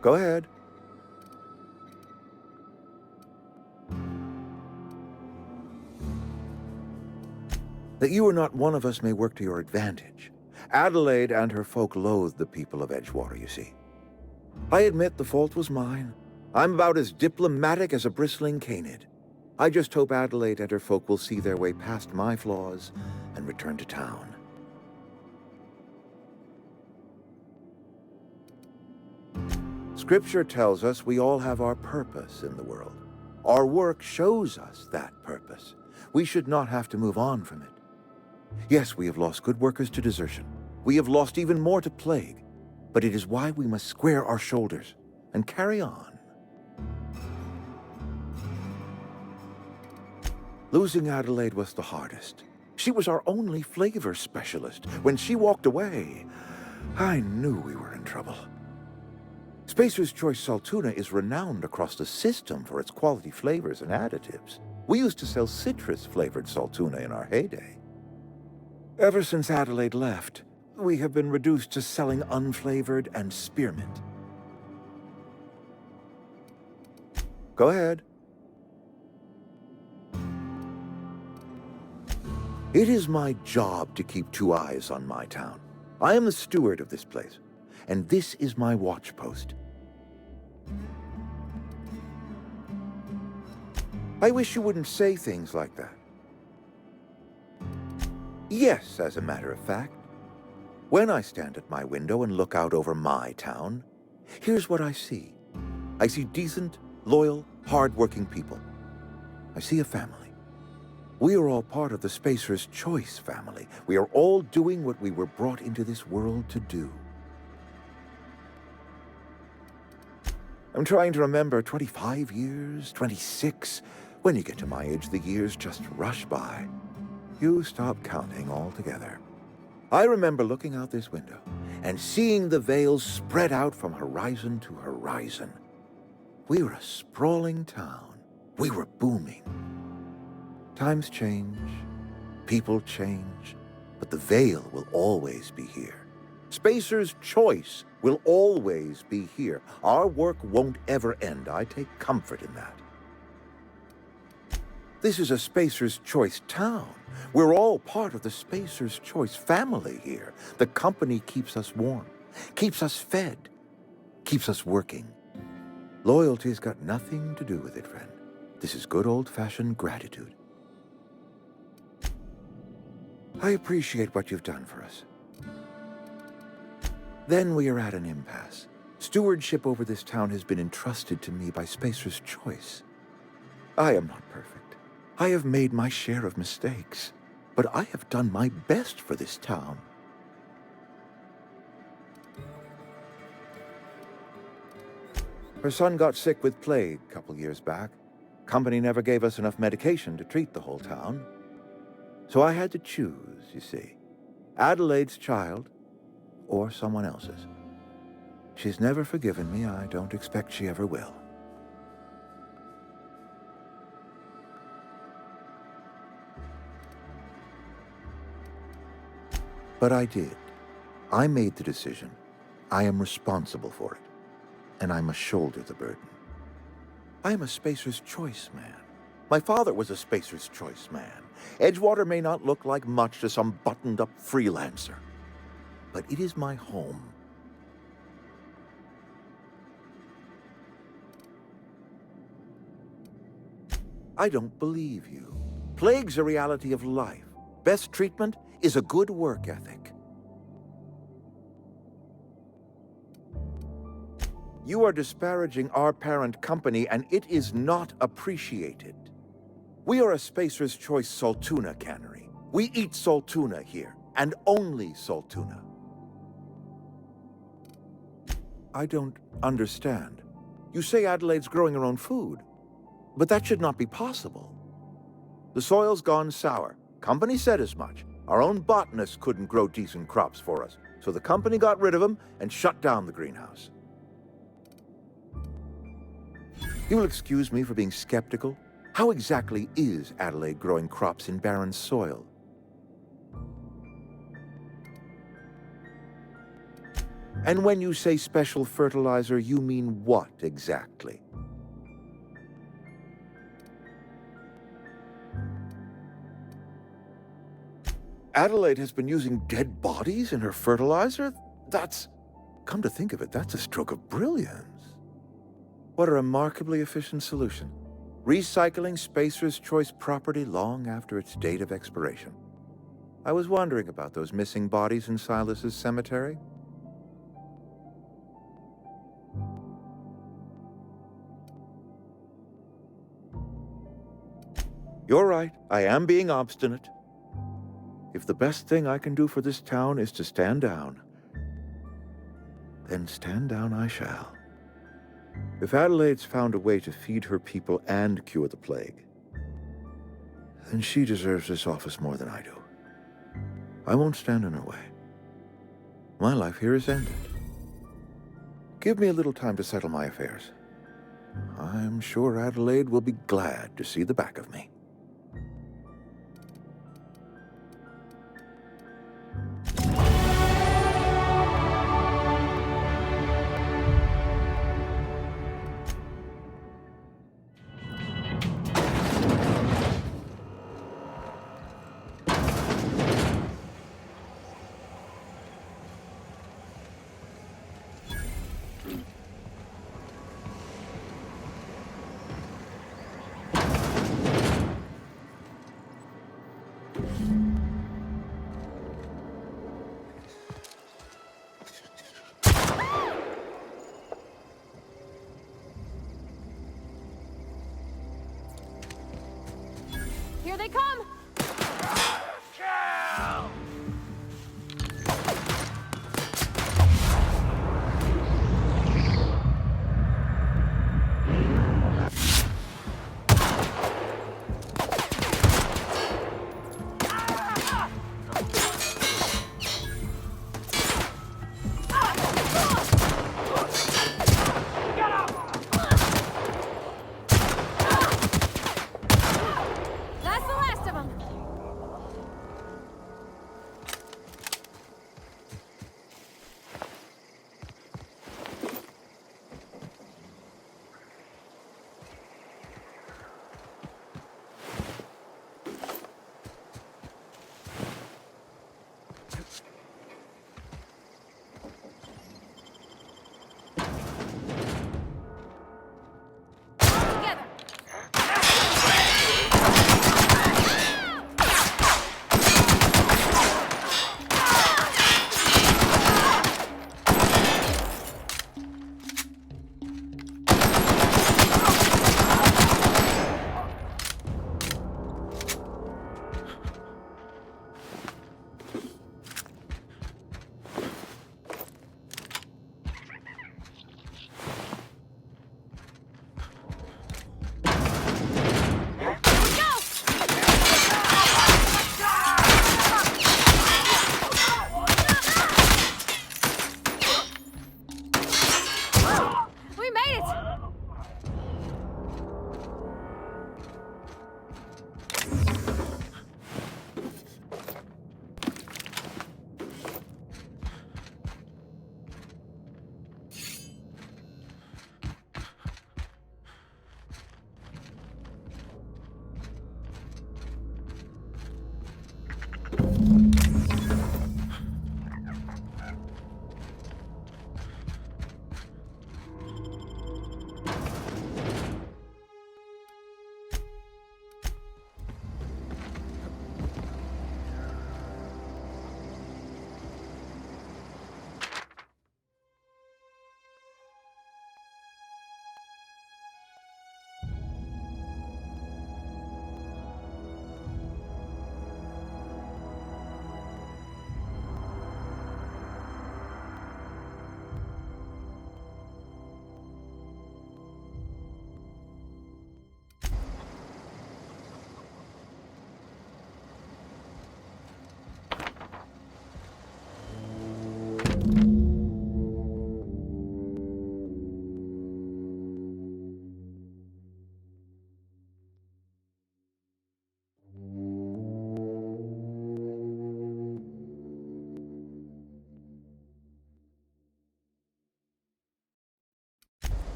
Go ahead. That you are not one of us may work to your advantage. Adelaide and her folk loathe the people of Edgewater, you see. I admit the fault was mine. I'm about as diplomatic as a bristling canid. I just hope Adelaide and her folk will see their way past my flaws and return to town. Scripture tells us we all have our purpose in the world. Our work shows us that purpose. We should not have to move on from it. Yes, we have lost good workers to desertion. We have lost even more to plague. But it is why we must square our shoulders and carry on. Losing Adelaide was the hardest. She was our only flavor specialist. When she walked away, I knew we were in trouble. Spacer's Choice Saltuna is renowned across the system for its quality flavors and additives. We used to sell citrus-flavored Saltuna in our heyday. Ever since Adelaide left, we have been reduced to selling unflavored and spearmint. Go ahead. It is my job to keep two eyes on my town. I am the steward of this place, and this is my watch post. I wish you wouldn't say things like that. Yes, as a matter of fact. When I stand at my window and look out over my town, here's what I see. I see decent, loyal, hard-working people. I see a family. We are all part of the Spacer's Choice family. We are all doing what we were brought into this world to do. I'm trying to remember 25 years, 26. When you get to my age, the years just rush by. You stop counting altogether. I remember looking out this window and seeing the veils spread out from horizon to horizon. We were a sprawling town. We were booming. Times change, people change, but the veil will always be here. Spacer's Choice will always be here. Our work won't ever end. I take comfort in that. This is a Spacer's Choice town. We're all part of the Spacer's Choice family here. The company keeps us warm, keeps us fed, keeps us working. Loyalty's got nothing to do with it, friend. This is good old-fashioned gratitude. I appreciate what you've done for us. Then we are at an impasse. Stewardship over this town has been entrusted to me by Spacer's Choice. I am not perfect. I have made my share of mistakes, but I have done my best for this town. Her son got sick with plague a couple years back. Company never gave us enough medication to treat the whole town. So I had to choose, you see. Adelaide's child, or someone else's. She's never forgiven me. I don't expect she ever will. But I did. I made the decision. I am responsible for it. And I must shoulder the burden. I am a Spacer's Choice man. My father was a Spacer's Choice man. Edgewater may not look like much to some buttoned-up freelancer, but it is my home. I don't believe you. Plague's a reality of life. Best treatment is a good work ethic. You are disparaging our parent company, and it is not appreciated. We are a Spacer's Choice Saltuna cannery. We eat saltuna here, and only saltuna. I don't understand. You say Adelaide's growing her own food, but that should not be possible. The soil's gone sour. Company said as much. Our own botanists couldn't grow decent crops for us, so the company got rid of them and shut down the greenhouse. You will excuse me for being skeptical. How exactly is Adelaide growing crops in barren soil? And when you say special fertilizer, you mean what exactly? Adelaide has been using dead bodies in her fertilizer? Come to think of it, that's a stroke of brilliance. What a remarkably efficient solution. Recycling Spacer's Choice property long after its date of expiration. I was wondering about those missing bodies in Silas's cemetery. You're right, I am being obstinate. If the best thing I can do for this town is to stand down, then stand down I shall. If Adelaide's found a way to feed her people and cure the plague, then she deserves this office more than I do. I won't stand in her way. My life here is ended. Give me a little time to settle my affairs. I'm sure Adelaide will be glad to see the back of me.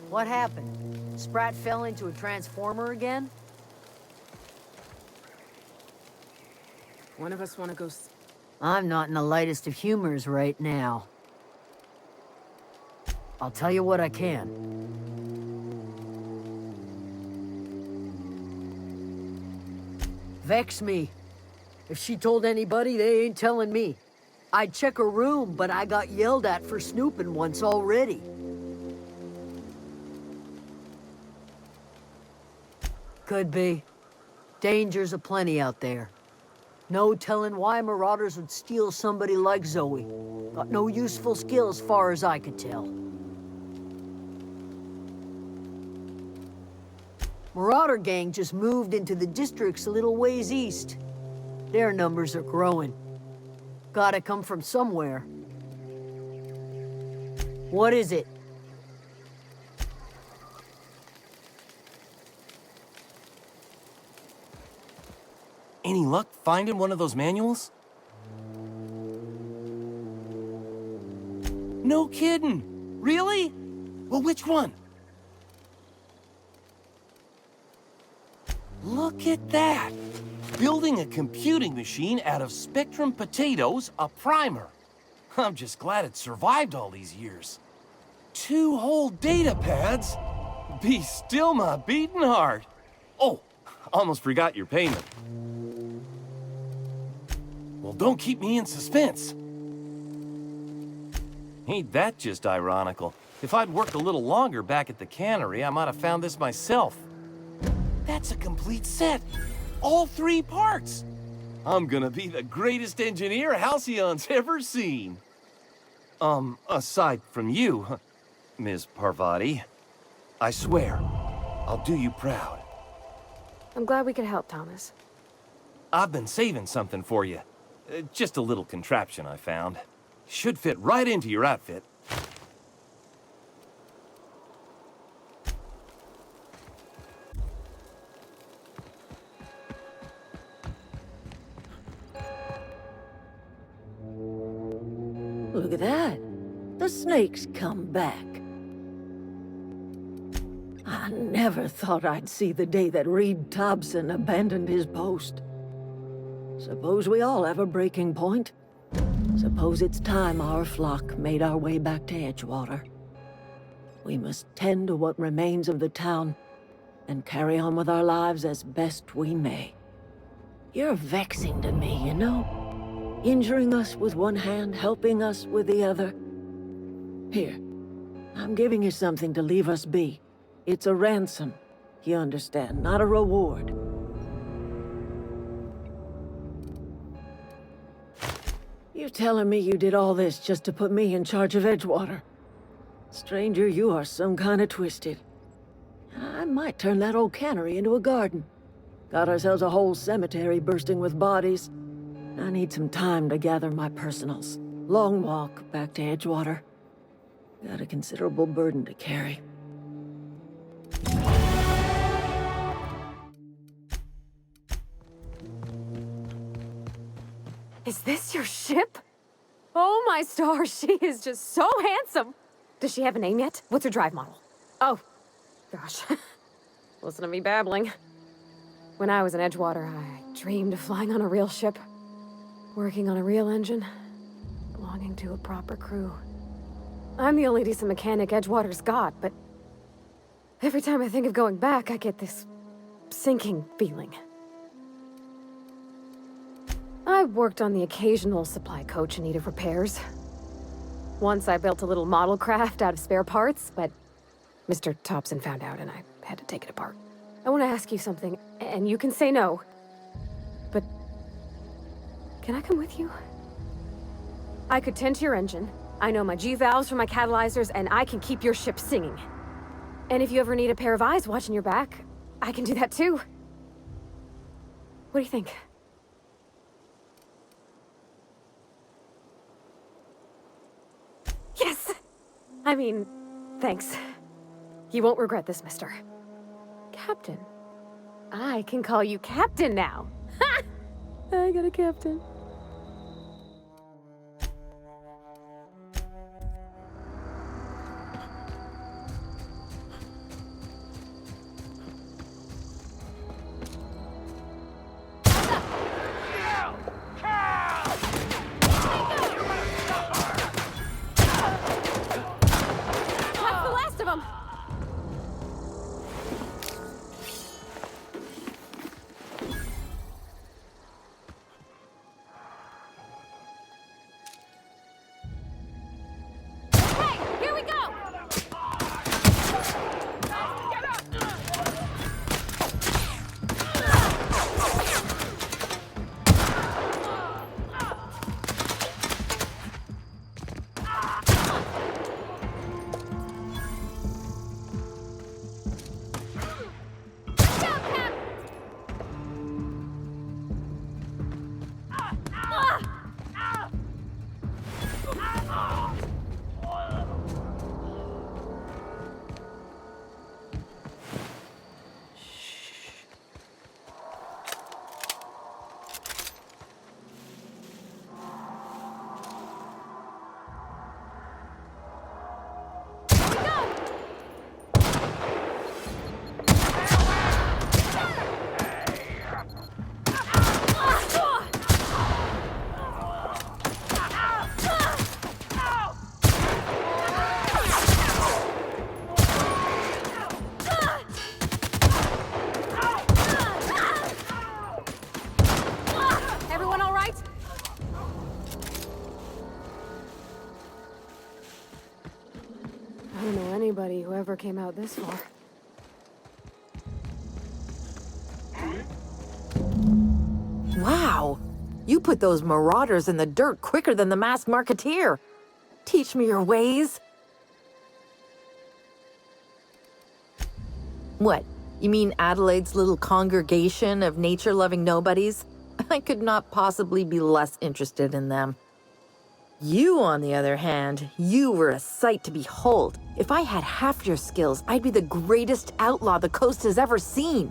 What happened? Sprat fell into a transformer again? One of us want to go... I'm not in the lightest of humors right now. I'll tell you what I can. Vex me. If she told anybody, they ain't telling me. I'd check her room, but I got yelled at for snooping once already. Could be. Dangers aplenty out there. No telling why marauders would steal somebody like Zoe. Got no useful skill as far as I could tell. Marauder gang just moved into the districts a little ways east. Their numbers are growing. Gotta come from somewhere. What is it? Any luck finding one of those manuals? No kidding! Really? Well, which one? Look at that! Building a computing machine out of Spectrum potatoes, a primer. I'm just glad it survived all these years. 2 whole data pads? Be still my beating heart. Oh, almost forgot your payment. Well, don't keep me in suspense. Ain't that just ironical? If I'd worked a little longer back at the cannery, I might have found this myself. That's a complete set. All 3 parts. I'm gonna be the greatest engineer Halcyon's ever seen. Aside from you, Ms. Parvati, I swear, I'll do you proud. I'm glad we could help, Thomas. I've been saving something for you. Just a little contraption I found. Should fit right into your outfit. Look at that. The snake's come back. I never thought I'd see the day that Reed Thompson abandoned his post. Suppose we all have a breaking point. Suppose it's time our flock made our way back to Edgewater. We must tend to what remains of the town and carry on with our lives as best we may. You're vexing to me, you know? Injuring us with one hand, helping us with the other. Here, I'm giving you something to leave us be. It's a ransom, you understand, not a reward. You telling me you did all this just to put me in charge of Edgewater? Stranger, you are some kind of twisted. I might turn that old cannery into a garden. Got ourselves a whole cemetery bursting with bodies. I need some time to gather my personals. Long walk back to Edgewater. Got a considerable burden to carry. Is this your ship? Oh my stars, she is just so handsome. Does she have a name yet? What's her drive model? Oh, gosh. Listen to me babbling. When I was in Edgewater, I dreamed of flying on a real ship, working on a real engine, belonging to a proper crew. I'm the only decent mechanic Edgewater's got, but every time I think of going back, I get this sinking feeling. I worked on the occasional supply coach in need of repairs. Once I built a little model craft out of spare parts, but Mr. Thompson found out and I had to take it apart. I want to ask you something, and you can say no, but can I come with you? I could tend to your engine. I know my G-valves for my catalyzers, and I can keep your ship singing. And if you ever need a pair of eyes watching your back, I can do that too. What do you think? Yes! I mean, thanks. You won't regret this, mister. Captain. I can call you Captain now. Ha! I got a captain. That's the last of them. Hey, here we go. Everyone all right? I don't know anybody who ever came out this far. Wow! You put those marauders in the dirt quicker than the masked marketeer. Teach me your ways. What? You mean Adelaide's little congregation of nature-loving nobodies? I could not possibly be less interested in them. You, on the other hand, you were a sight to behold. If I had half your skills, I'd be the greatest outlaw the coast has ever seen.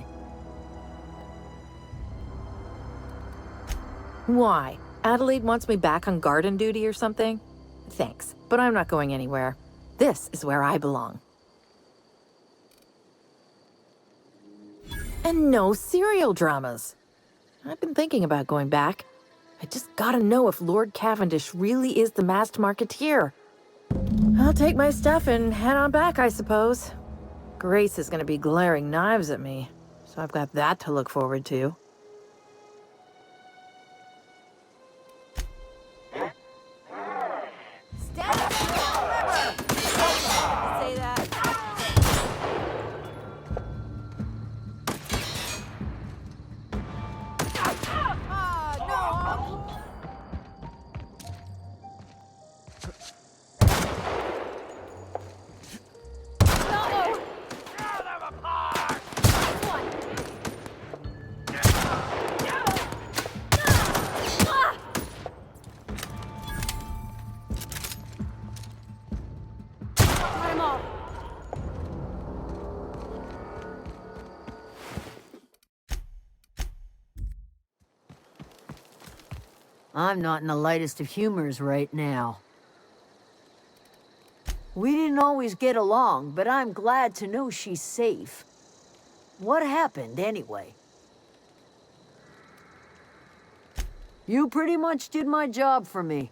Why? Adelaide wants me back on garden duty or something? Thanks, but I'm not going anywhere. This is where I belong. And no serial dramas. I've been thinking about going back. I just gotta know if Lord Cavendish really is the masked marketeer. I'll take my stuff and head on back, I suppose. Grace is gonna be glaring knives at me, so I've got that to look forward to. Say that. I'm not in the lightest of humors right now. We didn't always get along, but I'm glad to know she's safe. What happened, anyway? You pretty much did my job for me.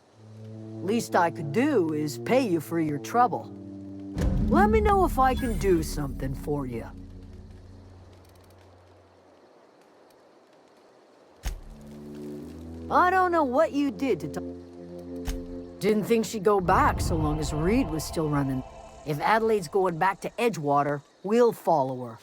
Least I could do is pay you for your trouble. Let me know if I can do something for you. I don't know what you did to Didn't think she'd go back so long as Reed was still running. If Adelaide's going back to Edgewater, we'll follow her.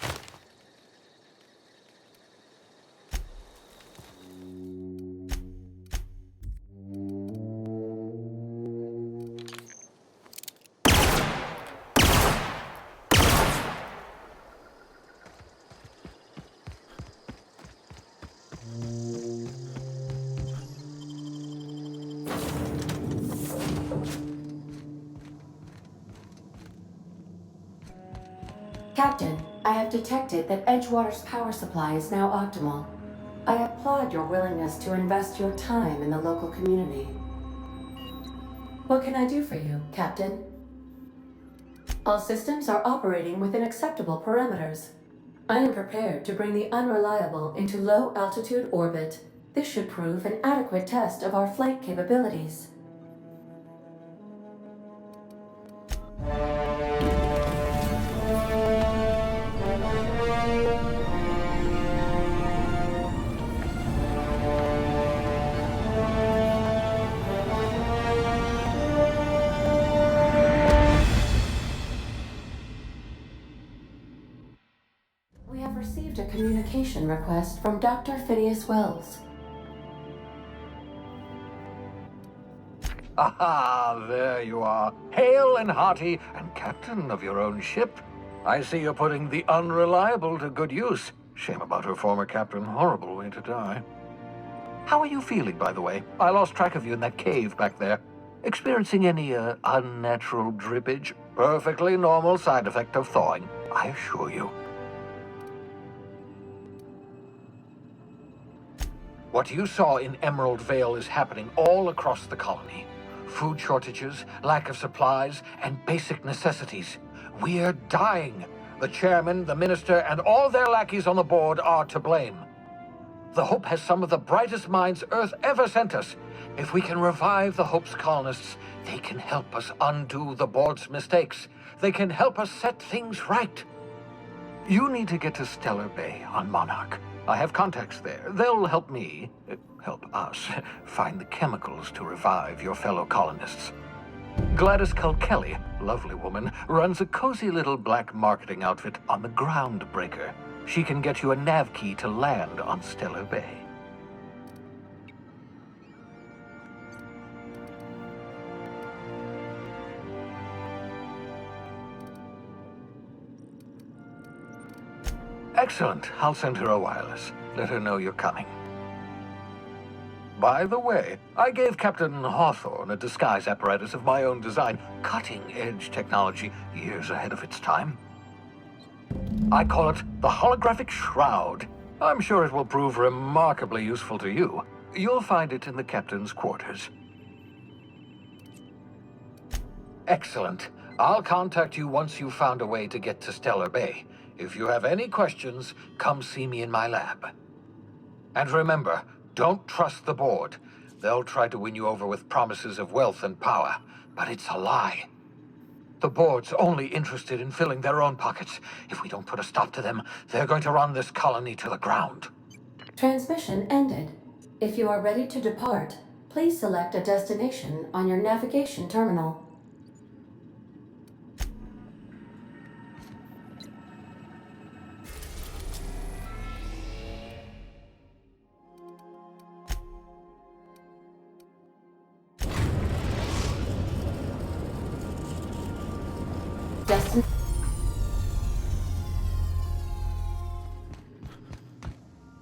Captain, I have detected that Edgewater's power supply is now optimal. I applaud your willingness to invest your time in the local community. What can I do for you, Captain? All systems are operating within acceptable parameters. I am prepared to bring the unreliable into low-altitude orbit. This should prove an adequate test of our flight capabilities. We have received a communication request from Dr. Phineas Wells. Aha, there you are, hale and hearty, and captain of your own ship. I see you're putting the unreliable to good use. Shame about her former captain, horrible way to die. How are you feeling, by the way? I lost track of you in that cave back there. Experiencing any, unnatural drippage? Perfectly normal side effect of thawing, I assure you. What you saw in Emerald Vale is happening all across the colony. Food shortages, lack of supplies, and basic necessities. We're dying. The chairman, the minister, and all their lackeys on the board are to blame. The Hope has some of the brightest minds Earth ever sent us. If we can revive the Hope's colonists, they can help us undo the board's mistakes. They can help us set things right. You need to get to Stellar Bay on Monarch. I have contacts there. They'll help me, help us, find the chemicals to revive your fellow colonists. Gladys Kelly, lovely woman, runs a cozy little black marketing outfit on the Groundbreaker. She can get you a nav key to land on Stellar Bay. Excellent. I'll send her a wireless. Let her know you're coming. By the way, I gave Captain Hawthorne a disguise apparatus of my own design, cutting-edge technology, years ahead of its time. I call it the Holographic Shroud. I'm sure it will prove remarkably useful to you. You'll find it in the captain's quarters. Excellent. I'll contact you once you've found a way to get to Stellar Bay. If you have any questions, come see me in my lab. And remember, don't trust the board. They'll try to win you over with promises of wealth and power, but it's a lie. The board's only interested in filling their own pockets. If we don't put a stop to them, they're going to run this colony to the ground. Transmission ended. If you are ready to depart, please select a destination on your navigation terminal.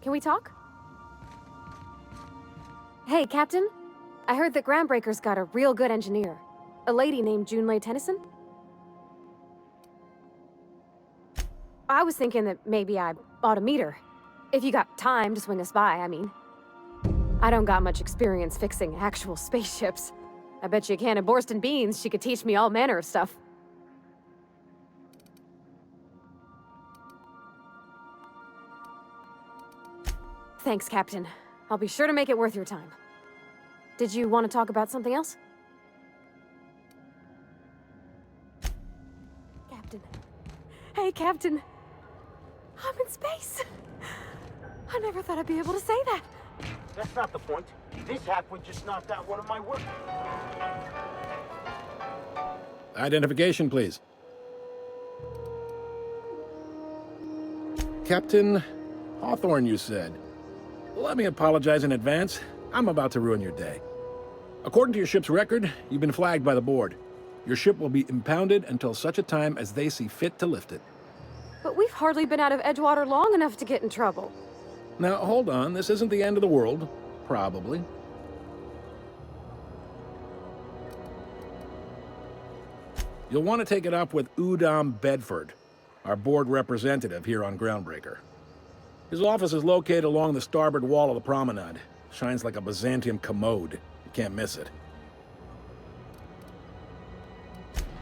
Can we talk? Hey, Captain. I heard that Groundbreaker's got a real good engineer. A lady named Junlei Tennyson. I was thinking that maybe I ought to meet her. If you got time to swing us by, I mean. I don't got much experience fixing actual spaceships. I bet you a can of Borston beans she could teach me all manner of stuff. Thanks, Captain. I'll be sure to make it worth your time. Did you want to talk about something else? Captain. Hey, Captain. I'm in space. I never thought I'd be able to say that. That's not the point. This halfwit just knocked out one of my work. Identification, please. Captain Hawthorne, you said. Let me apologize in advance. I'm about to ruin your day. According to your ship's record, you've been flagged by the board. Your ship will be impounded until such a time as they see fit to lift it. But we've hardly been out of Edgewater long enough to get in trouble. Now, hold on. This isn't the end of the world. Probably. You'll want to take it up with Udom Bedford. our board representative here on Groundbreaker. His office is located along the starboard wall of the promenade. Shines like a Byzantium commode. You can't miss it.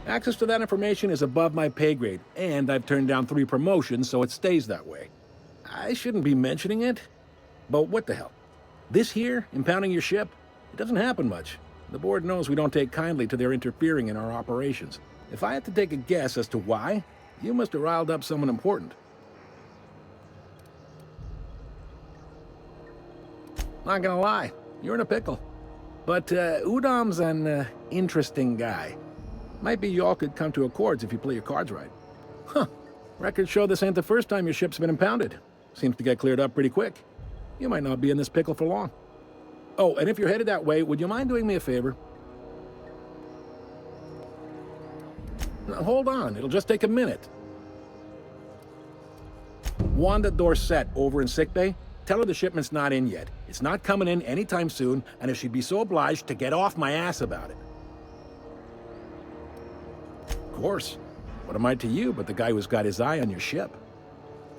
Access to that information is above my pay grade, and I've turned down 3 promotions, so it stays that way. I shouldn't be mentioning it, but what the hell? This here, impounding your ship, it doesn't happen much. The board knows we don't take kindly to their interfering in our operations. If I had to take a guess as to why, you must have riled up someone important. Not gonna lie, you're in a pickle. But Udam's an interesting guy. Might be y'all could come to accords if you play your cards right. Huh. Records show this ain't the first time your ship's been impounded. Seems to get cleared up pretty quick. You might not be in this pickle for long. Oh, and if you're headed that way, would you mind doing me a favor? Now, hold on, it'll just take a minute. Wanda Dorset over in sickbay, tell her the shipment's not in yet. It's not coming in anytime soon, and if she'd be so obliged to get off my ass about it. Of course. What am I to you but the guy who's got his eye on your ship?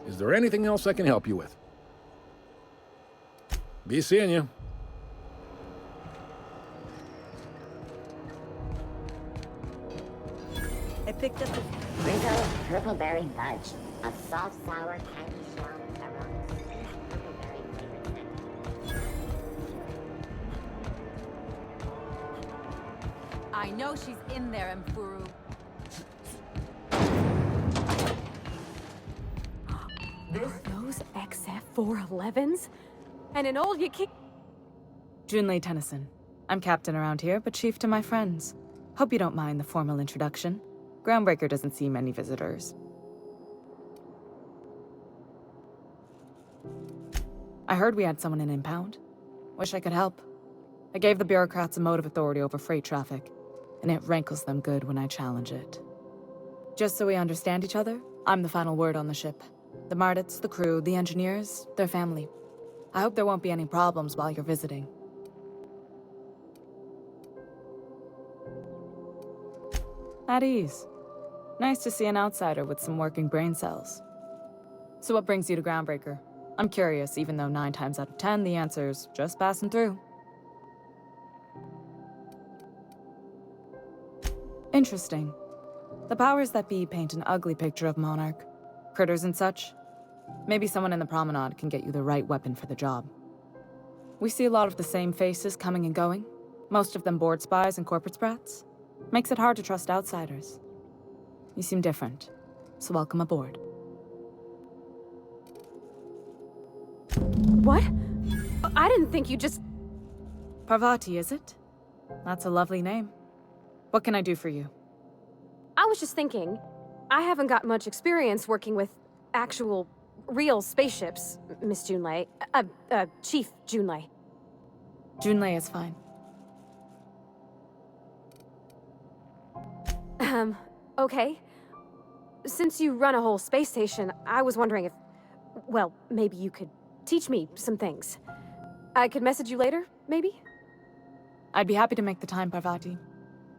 Is there anything else I can help you with? Be seeing you. I picked up a Rizzo purple berry fudge, a soft sour candy shell aromas, purple berry flavored. I know she's in there, Mfuru. Those XF-411s? And an old Yaki... Junlei Tennyson. I'm captain around here, but chief to my friends. Hope you don't mind the formal introduction. Groundbreaker doesn't see many visitors. I heard we had someone in impound. Wish I could help. I gave the bureaucrats a motive authority over freight traffic, and it rankles them good when I challenge it. Just so we understand each other, I'm the final word on the ship. The Mardits, the crew, the engineers, their family. I hope there won't be any problems while you're visiting. At ease. Nice to see an outsider with some working brain cells. So what brings you to Groundbreaker? I'm curious, even though 9 times out of 10 the answer's just passing through. Interesting. The powers that be paint an ugly picture of Monarch. Critters and such. Maybe someone in the promenade can get you the right weapon for the job. We see a lot of the same faces coming and going. Most of them board spies and corporate sprats. Makes it hard to trust outsiders. You seem different, so welcome aboard. What? I didn't think you just... Parvati, is it? That's a lovely name. What can I do for you? I was just thinking, I haven't got much experience working with actual, real spaceships, Miss Junlei. Chief Junlei. Junlei is fine. Okay. Since you run a whole space station, I was wondering if... Well, maybe you could teach me some things. I could message you later, maybe? I'd be happy to make the time, Parvati.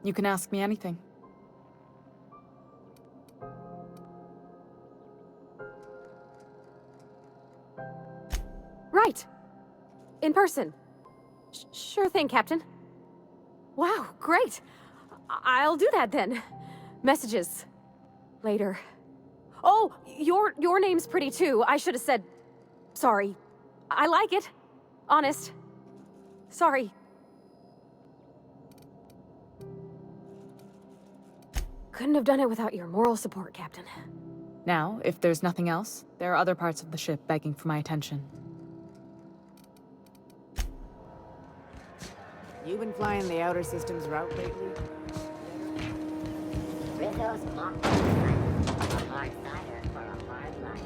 You can ask me anything. Right. In person. Sure thing, Captain. Wow, great. I'll do that then. Messages. Later. Oh, your name's pretty too. I should have said... Sorry. I like it. Honest. Sorry. Couldn't have done it without your moral support, Captain. Now, if there's nothing else, there are other parts of the ship begging for my attention. You been flying the Outer Systems route lately? Rizzo's mock a hard cider for a hard life.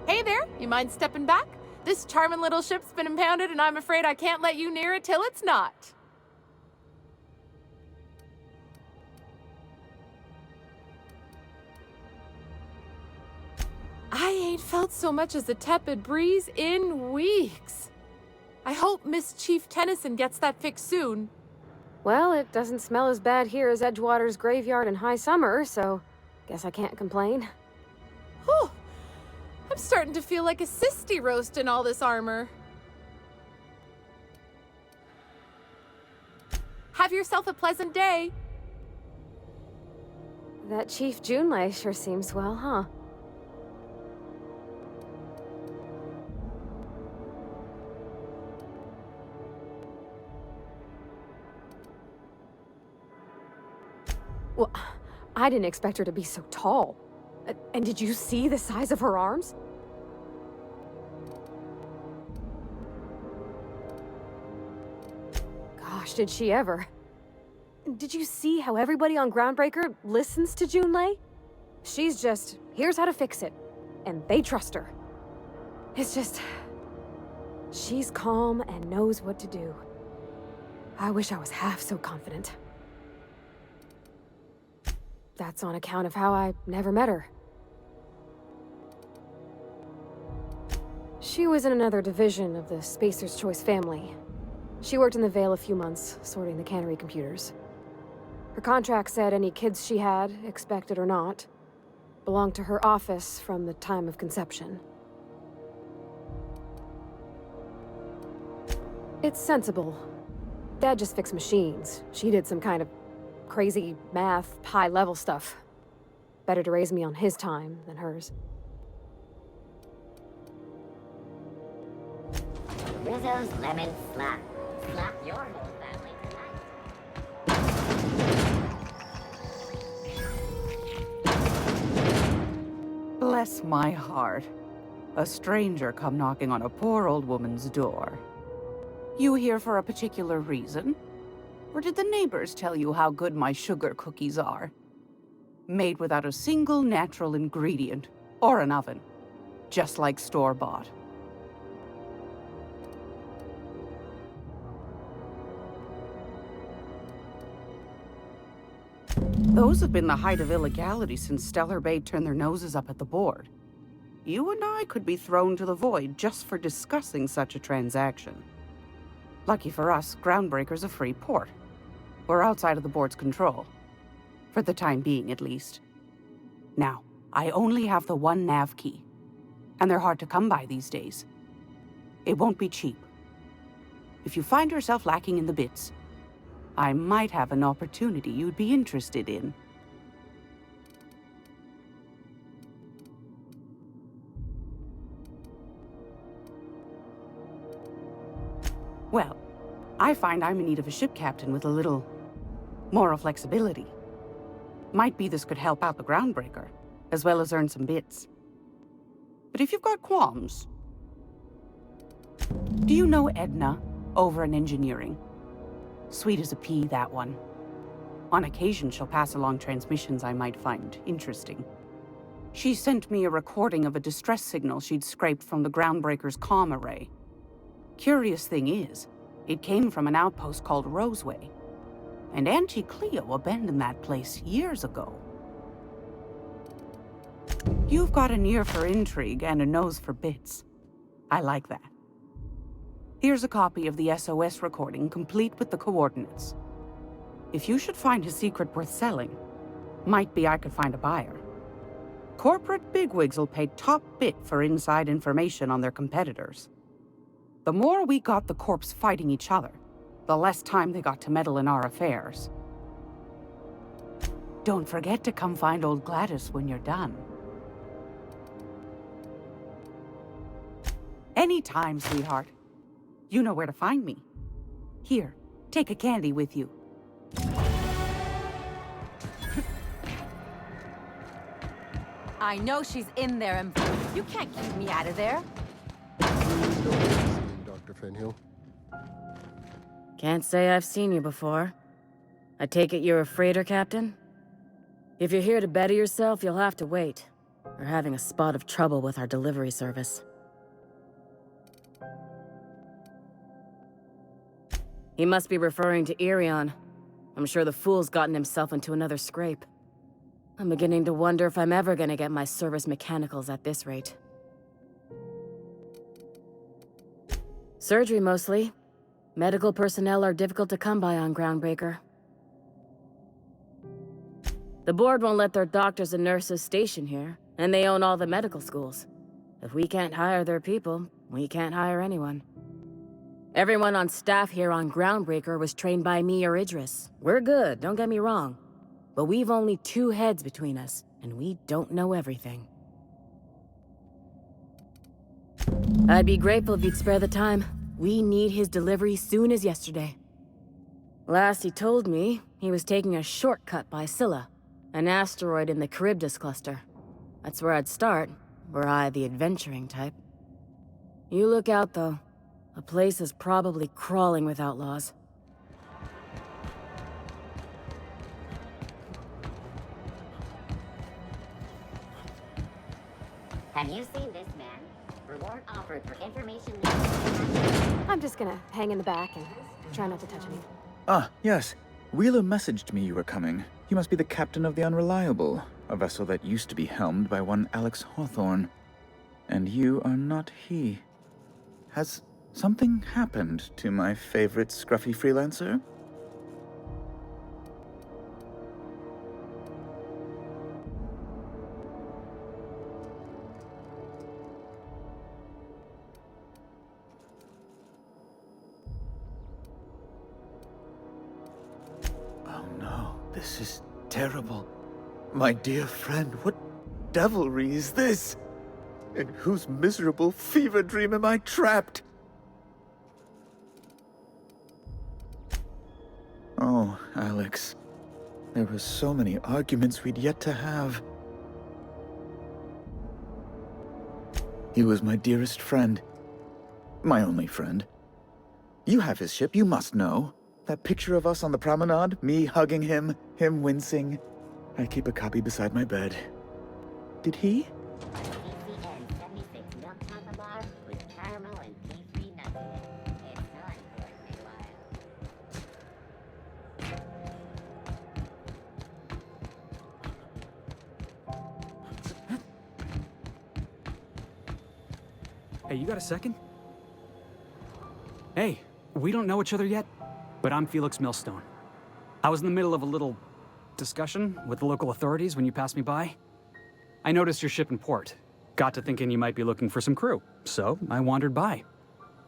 Hey there, you mind stepping back? This charming little ship's been impounded and I'm afraid I can't let you near it till it's not. I ain't felt so much as a tepid breeze in weeks. I hope Miss Chief Tennyson gets that fixed soon. Well, it doesn't smell as bad here as Edgewater's graveyard in high summer, so guess I can't complain. Whew. I'm starting to feel like a sisty roast in all this armor. Have yourself a pleasant day. That Chief Junlei sure seems well, huh? Well, I didn't expect her to be so tall. And did you see the size of her arms? Gosh, did she ever. Did you see how everybody on Groundbreaker listens to Junlei? She's just, here's how to fix it. And they trust her. It's just... she's calm and knows what to do. I wish I was half so confident. That's on account of how I never met her. She was in another division of the Spacer's Choice family. She worked in the Vale a few months, sorting the cannery computers. Her contract said any kids she had, expected or not, belonged to her office from the time of conception. It's sensible. Dad just fixed machines. She did some kind of crazy math, high-level stuff. Better to raise me on his time than hers. Rizzo's lemon slap. Slap your whole family tonight. Bless my heart. A stranger come knocking on a poor old woman's door. You here for a particular reason? Or did the neighbors tell you how good my sugar cookies are? Made without a single natural ingredient, or an oven. Just like store-bought. Those have been the height of illegality since Stellar Bay turned their noses up at the board. You and I could be thrown to the void just for discussing such a transaction. Lucky for us, Groundbreaker's a free port. We're outside of the board's control. For the time being, at least. Now, I only have the one nav key. And they're hard to come by these days. It won't be cheap. If you find yourself lacking in the bits, I might have an opportunity you'd be interested in. Well, I find I'm in need of a ship captain with a little moral flexibility. Might be this could help out the Groundbreaker, as well as earn some bits. But if you've got qualms... Do you know Edna, over in engineering? Sweet as a pea, that one. On occasion, she'll pass along transmissions I might find interesting. She sent me a recording of a distress signal she'd scraped from the Groundbreaker's comm array. Curious thing is, it came from an outpost called Roseway. And Auntie Cleo abandoned that place years ago. You've got an ear for intrigue and a nose for bits. I like that. Here's a copy of the SOS recording, complete with the coordinates. If you should find a secret worth selling, might be I could find a buyer. Corporate bigwigs will pay top bit for inside information on their competitors. The more we got the corps fighting each other, the less time they got to meddle in our affairs. Don't forget to come find old Gladys when you're done. Anytime, sweetheart. You know where to find me. Here, take a candy with you. I know she's in there, and you can't keep me out of there. Dr. Fenhill. Can't say I've seen you before. I take it you're a freighter captain? If you're here to better yourself, you'll have to wait. We're having a spot of trouble with our delivery service. He must be referring to Irion. I'm sure the fool's gotten himself into another scrape. I'm beginning to wonder if I'm ever gonna get my service mechanicals at this rate. Surgery, mostly. Medical personnel are difficult to come by on Groundbreaker. The board won't let their doctors and nurses station here, and they own all the medical schools. If we can't hire their people, we can't hire anyone. Everyone on staff here on Groundbreaker was trained by me or Idris. We're good, don't get me wrong. But we've only 2 heads between us, and we don't know everything. I'd be grateful if you'd spare the time. We need his delivery soon as yesterday. Last he told me, he was taking a shortcut by Scylla, an asteroid in the Charybdis cluster. That's where I'd start, were I the adventuring type. You look out, though. The place is probably crawling with outlaws. Have you seen this man? Reward offered for information. I'm just gonna hang in the back and try not to touch anything. Ah, yes. Wheeler messaged me you were coming. You must be the captain of the Unreliable, a vessel that used to be helmed by one Alex Hawthorne. And you are not he. Has something happened to my favorite scruffy freelancer? Oh no, this is terrible. My dear friend, what devilry is this? In whose miserable fever dream am I trapped? Oh, Alex. There were so many arguments we'd yet to have. He was my dearest friend. My only friend. You have his ship, you must know. That picture of us on the promenade, me hugging him, him wincing. I keep a copy beside my bed. Did he? Hey, you got a second? Hey, we don't know each other yet, but I'm Felix Millstone. I was in the middle of a little discussion with the local authorities when you passed me by. I noticed your ship in port. Got to thinking you might be looking for some crew, so I wandered by,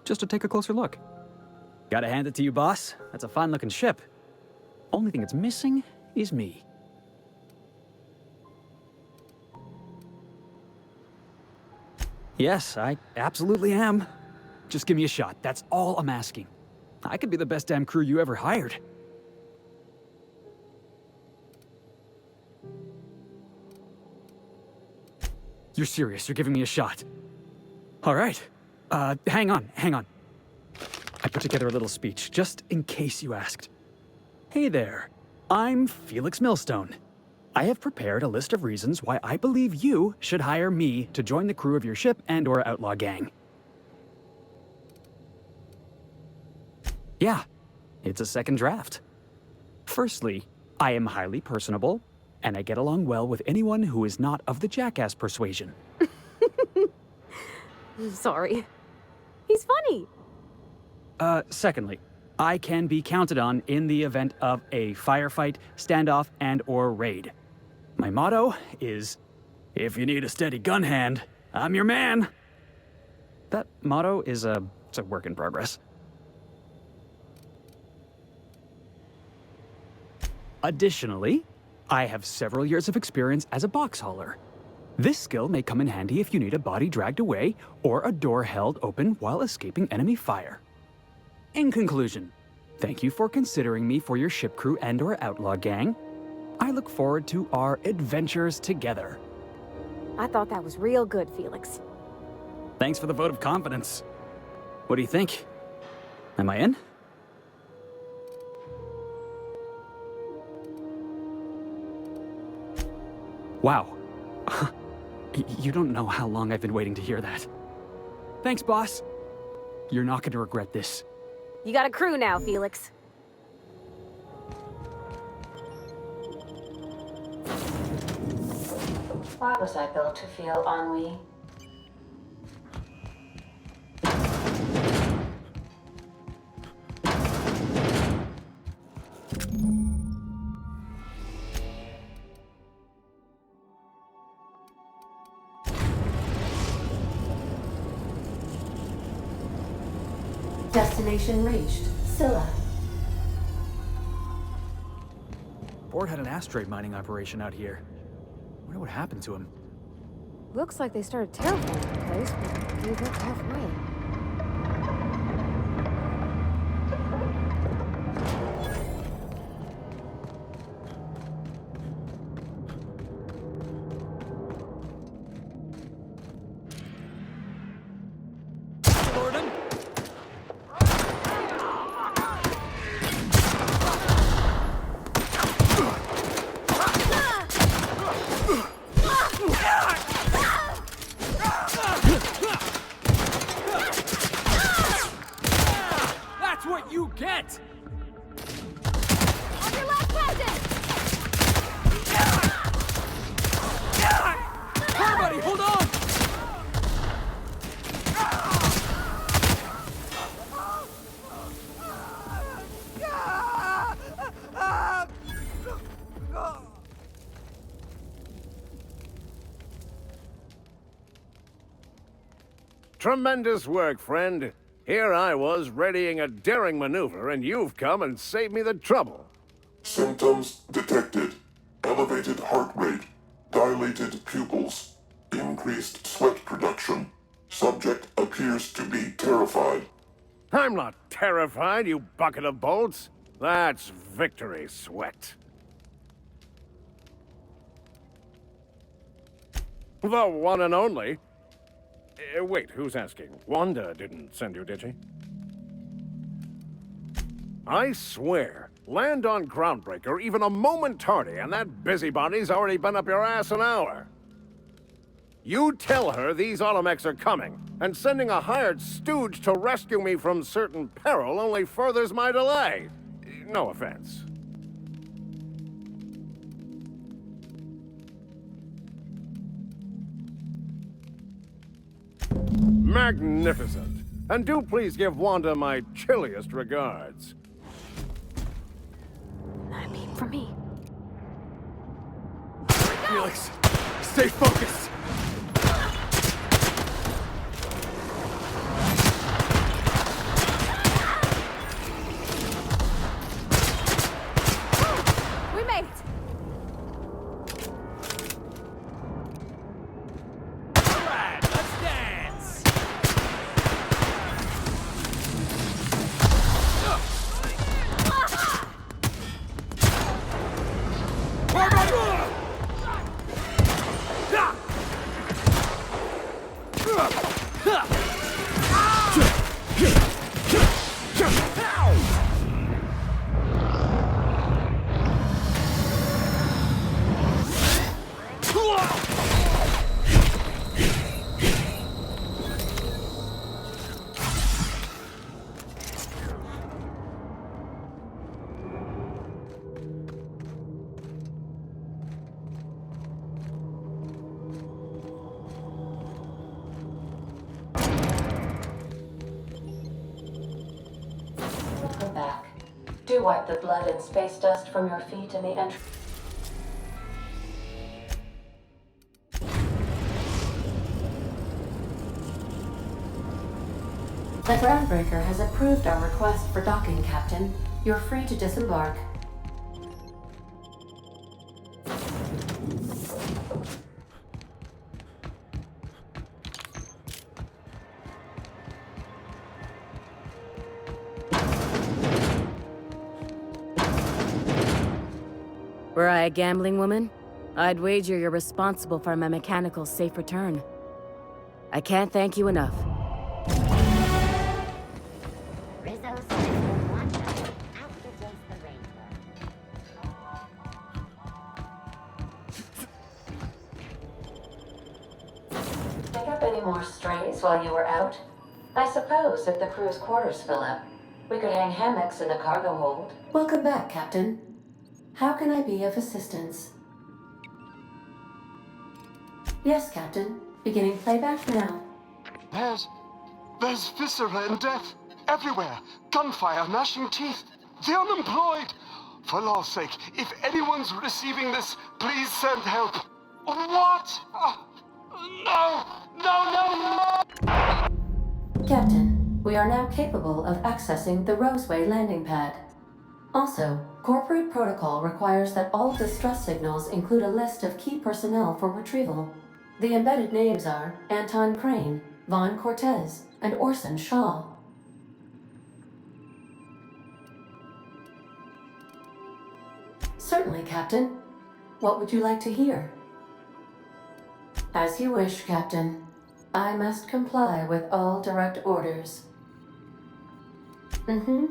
just to take a closer look. Gotta hand it to you, boss. That's a fine-looking ship. Only thing it's missing is me. Yes, I absolutely am. Just give me a shot. That's all I'm asking. I could be the best damn crew you ever hired. You're serious. You're giving me a shot. All right. Hang on. I put together a little speech, just in case you asked. Hey there. I'm Felix Millstone. I have prepared a list of reasons why I believe you should hire me to join the crew of your ship and/or outlaw gang. Yeah, it's a second draft. Firstly, I am highly personable, and I get along well with anyone who is not of the jackass persuasion. Sorry. He's funny. Secondly, I can be counted on in the event of a firefight, standoff, and/or raid. My motto is, if you need a steady gun hand, I'm your man. That motto is it's a work in progress. Additionally, I have several years of experience as a box hauler. This skill may come in handy if you need a body dragged away or a door held open while escaping enemy fire. In conclusion, thank you for considering me for your ship crew and/or outlaw gang. I look forward to our adventures together. I thought that was real good, Felix. Thanks for the vote of confidence. What do you think? Am I in? Wow. You don't know how long I've been waiting to hear that. Thanks, boss. You're not going to regret this. You got a crew now, Felix. Why was I built to feel ennui? Destination reached. Scylla. Board had an asteroid mining operation out here. Wonder what happened to him. Looks like they started terraforming the place, but gave up halfway. That's what you get! On your left, Captain! Hey, buddy, hold on! Tremendous work, friend. Here I was readying a daring maneuver, and you've come and saved me the trouble. Symptoms detected. Elevated heart rate, dilated pupils, increased sweat production. Subject appears to be terrified. I'm not terrified, you bucket of bolts. That's victory sweat. The one and only. Wait, who's asking? Wanda didn't send you, did she? I swear, land on Groundbreaker even a moment tardy, and that busybody's already been up your ass an hour. You tell her these automechs are coming, and sending a hired stooge to rescue me from certain peril only furthers my delay. No offense. Magnificent. And do please give Wanda my chilliest regards. Not a peep from me. Felix, stay focused! We made it! Alright, let's dance! Welcome back. Do wipe the blood and space dust from your feet in the entry. The Groundbreaker has approved our request for docking, Captain. You're free to disembark. Were I a gambling woman, I'd wager you're responsible for my mechanical safe return. I can't thank you enough. Rizzo says Wanda out to chase the rainbow. Pick up any more strays while you were out? I suppose if the crew's quarters fill up, we could hang hammocks in the cargo hold. Welcome back, Captain. How can I be of assistance? Yes, Captain. Beginning playback now. There's viscera and death everywhere. Gunfire, gnashing teeth. The unemployed. For law's sake, if anyone's receiving this, please send help. What? No! Captain, We are now capable of accessing the Roseway landing pad. Also, corporate protocol requires that all distress signals include a list of key personnel for retrieval. The embedded names are Anton Crane, Vaughn Cortez, and Orson Shaw. Certainly, Captain. What would you like to hear? As you wish, Captain. I must comply with all direct orders. Mm-hmm.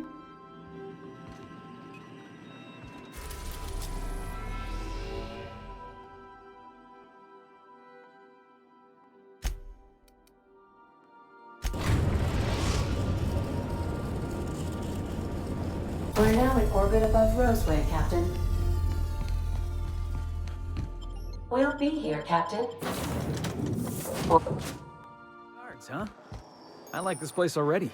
We're now in orbit above Roseway, Captain. We'll be here, Captain. Guards, huh? I like this place already.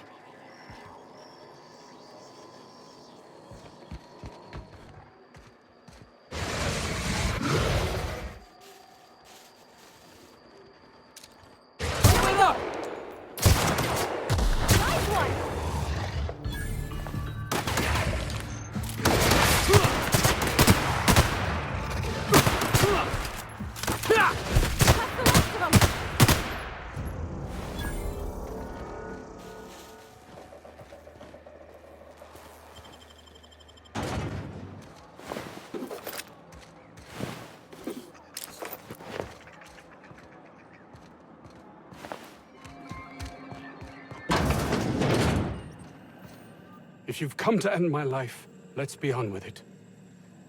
If you've come to end my life, let's be on with it.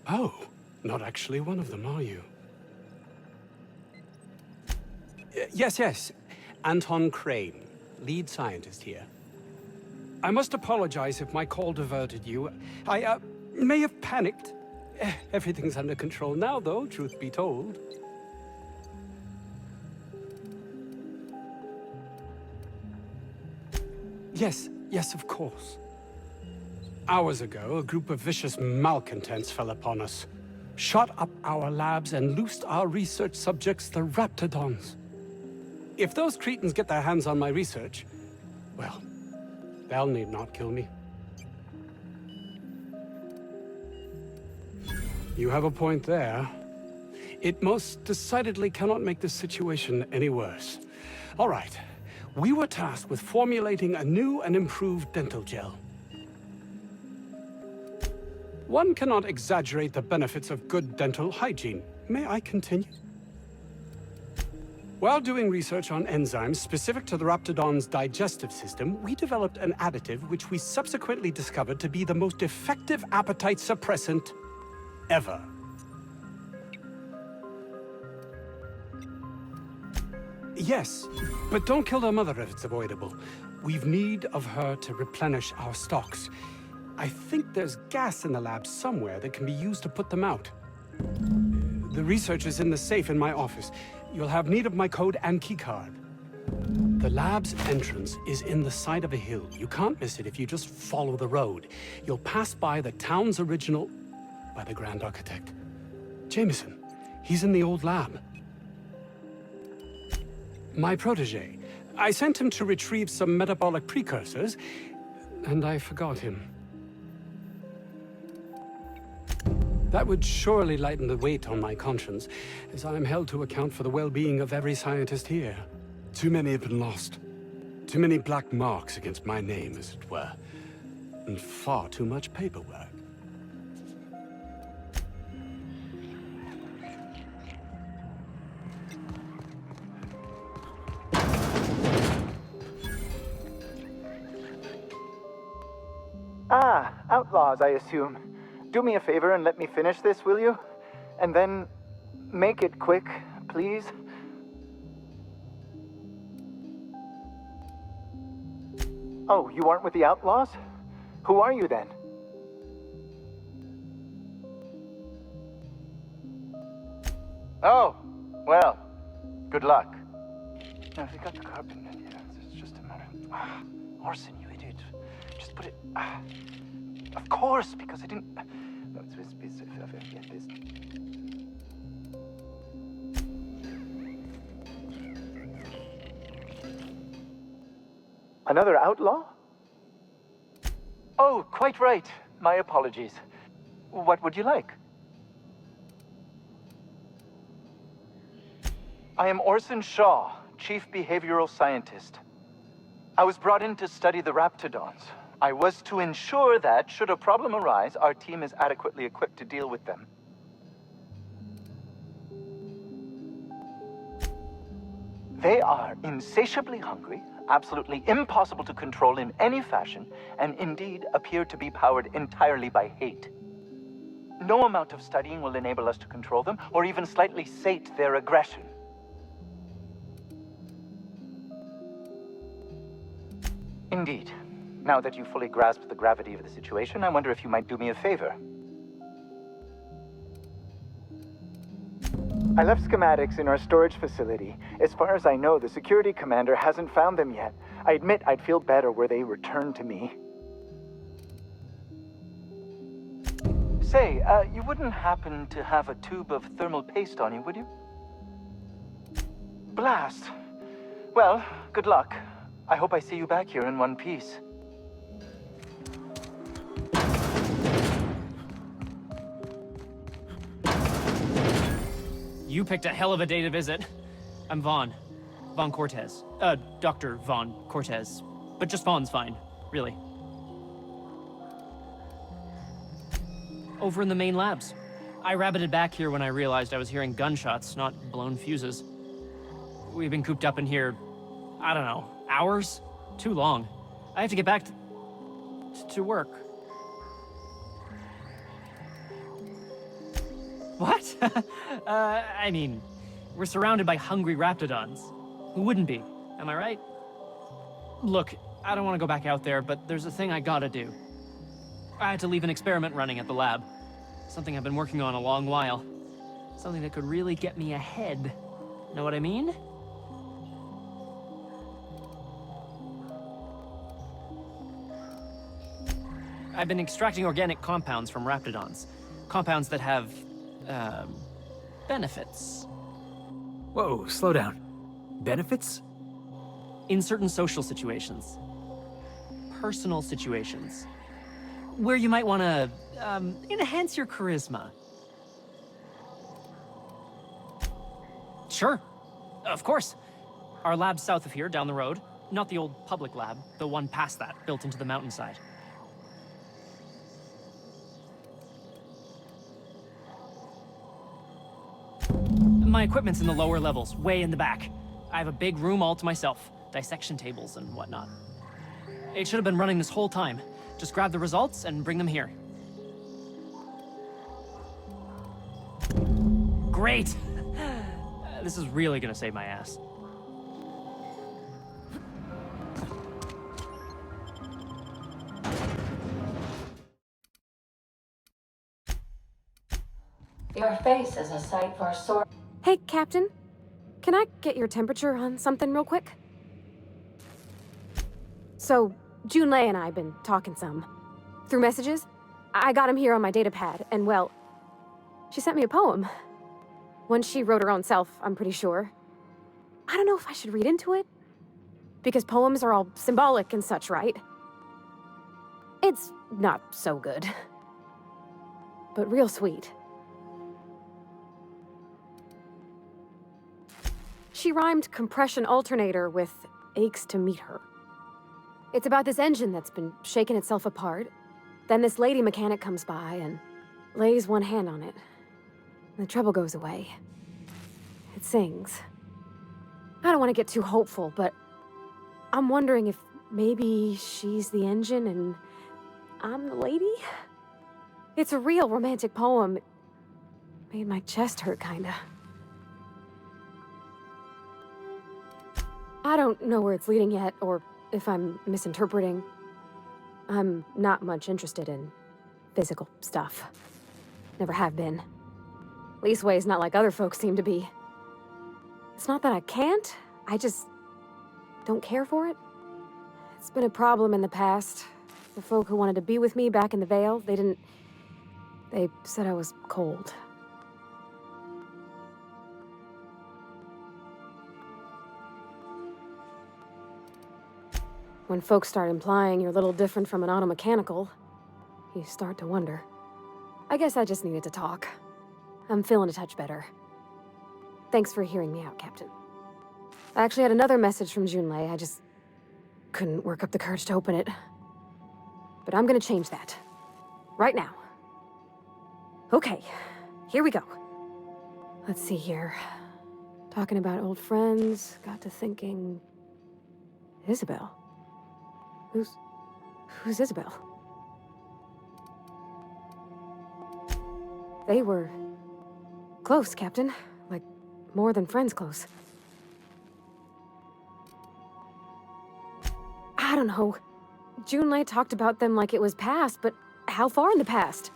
Oh, not actually one of them, are you? Yes. Anton Crane, lead scientist here. I must apologize if my call diverted you. I may have panicked. Everything's under control now, though, truth be told. Yes, of course. Hours ago, a group of vicious malcontents fell upon us, shot up our labs and loosed our research subjects, the Raptidons. If those cretins get their hands on my research, well, they'll need not kill me. You have a point there. It most decidedly cannot make this situation any worse. All right, we were tasked with formulating a new and improved dental gel. One cannot exaggerate the benefits of good dental hygiene. May I continue? While doing research on enzymes specific to the Raptidon's digestive system, we developed an additive which we subsequently discovered to be the most effective appetite suppressant ever. Yes, but don't kill their mother if it's avoidable. We've need of her to replenish our stocks. I think there's gas in the lab somewhere that can be used to put them out. The research is in the safe in my office. You'll have need of my code and keycard. The lab's entrance is in the side of a hill. You can't miss it if you just follow the road. You'll pass by the town's original... by the Grand Architect. Jameson. He's in the old lab. My protege. I sent him to retrieve some metabolic precursors, and I forgot him. That would surely lighten the weight on my conscience, as I am held to account for the well-being of every scientist here. Too many have been lost. Too many black marks against my name, as it were. And far too much paperwork. Ah, outlaws, I assume. Do me a favor and let me finish this, will you? And then make it quick, please. Oh, you aren't with the outlaws? Who are you then? Oh, well, good luck. No, they got the carbon. Yeah, it's just a matter. Orson, you idiot. Just put it. Of course, because I didn't. No, it's Another outlaw? Oh, quite right. My apologies. What would you like? I am Orson Shaw, Chief Behavioral Scientist. I was brought in to study the Raptidons. I was to ensure that, should a problem arise, our team is adequately equipped to deal with them. They are insatiably hungry, absolutely impossible to control in any fashion, and indeed appear to be powered entirely by hate. No amount of studying will enable us to control them, or even slightly sate their aggression. Indeed. Now that you fully grasp the gravity of the situation, I wonder if you might do me a favor. I left schematics in our storage facility. As far as I know, the security commander hasn't found them yet. I admit I'd feel better were they returned to me. Say, you wouldn't happen to have a tube of thermal paste on you, would you? Blast. Well, good luck. I hope I see you back here in one piece. You picked a hell of a day to visit. I'm Vaughn. Vaughn Cortez. Dr. Vaughn Cortez. But just Vaughn's fine, really. Over in the main labs. I rabbited back here when I realized I was hearing gunshots, not blown fuses. We've been cooped up in here, I don't know, hours? Too long. I have to get back to work. What? I mean, we're surrounded by hungry Raptidons. Who wouldn't be? Am I right? Look, I don't want to go back out there, but there's a thing I gotta do. I had to leave an experiment running at the lab. Something I've been working on a long while. Something that could really get me ahead. Know what I mean? I've been extracting organic compounds from Raptidons. Compounds that have, benefits. Whoa, slow down. Benefits? In certain social situations. Personal situations. Where you might want to, enhance your charisma. Sure. Of course. Our lab's south of here, down the road. Not the old public lab, the one past that, built into the mountainside. My equipment's in the lower levels, way in the back. I have a big room all to myself, dissection tables and whatnot. It should have been running this whole time. Just grab the results and bring them here. Great! This is really gonna save my ass. Your face is a sight for sore. Hey, Captain. Can I get your temperature on something real quick? So, Junlei and I have been talking some. Through messages. I got him here on my datapad, and well, she sent me a poem. One she wrote her own self, I'm pretty sure. I don't know if I should read into it. Because poems are all symbolic and such, right? It's not so good. But real sweet. She rhymed compression alternator with aches to meet her. It's about this engine that's been shaking itself apart. Then this lady mechanic comes by and lays one hand on it. The trouble goes away. It sings. I don't want to get too hopeful, but I'm wondering if maybe she's the engine and I'm the lady? It's a real romantic poem. It made my chest hurt, kinda. I don't know where it's leading yet, or if I'm misinterpreting. I'm not much interested in physical stuff. Never have been. Leastways, not like other folks seem to be. It's not that I can't, I just don't care for it. It's been a problem in the past. The folk who wanted to be with me back in the Vale, they said I was cold. When folks start implying you're a little different from an automechanical, you start to wonder. I guess I just needed to talk. I'm feeling a touch better. Thanks for hearing me out, Captain. I actually had another message from Junlei. I just couldn't work up the courage to open it. But I'm gonna change that. Right now. Okay, here we go. Let's see here. Talking about old friends, got to thinking... Isabel? Who's Isabel? They were... close, Captain. Like, more than friends close. I don't know. Junlei talked about them like it was past, but how far in the past?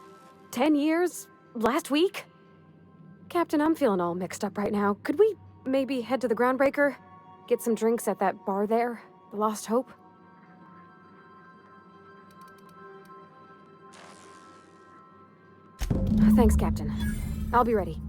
10 years? Last week? Captain, I'm feeling all mixed up right now. Could we maybe head to the Groundbreaker? Get some drinks at that bar there? The Lost Hope? Thanks, Captain. I'll be ready.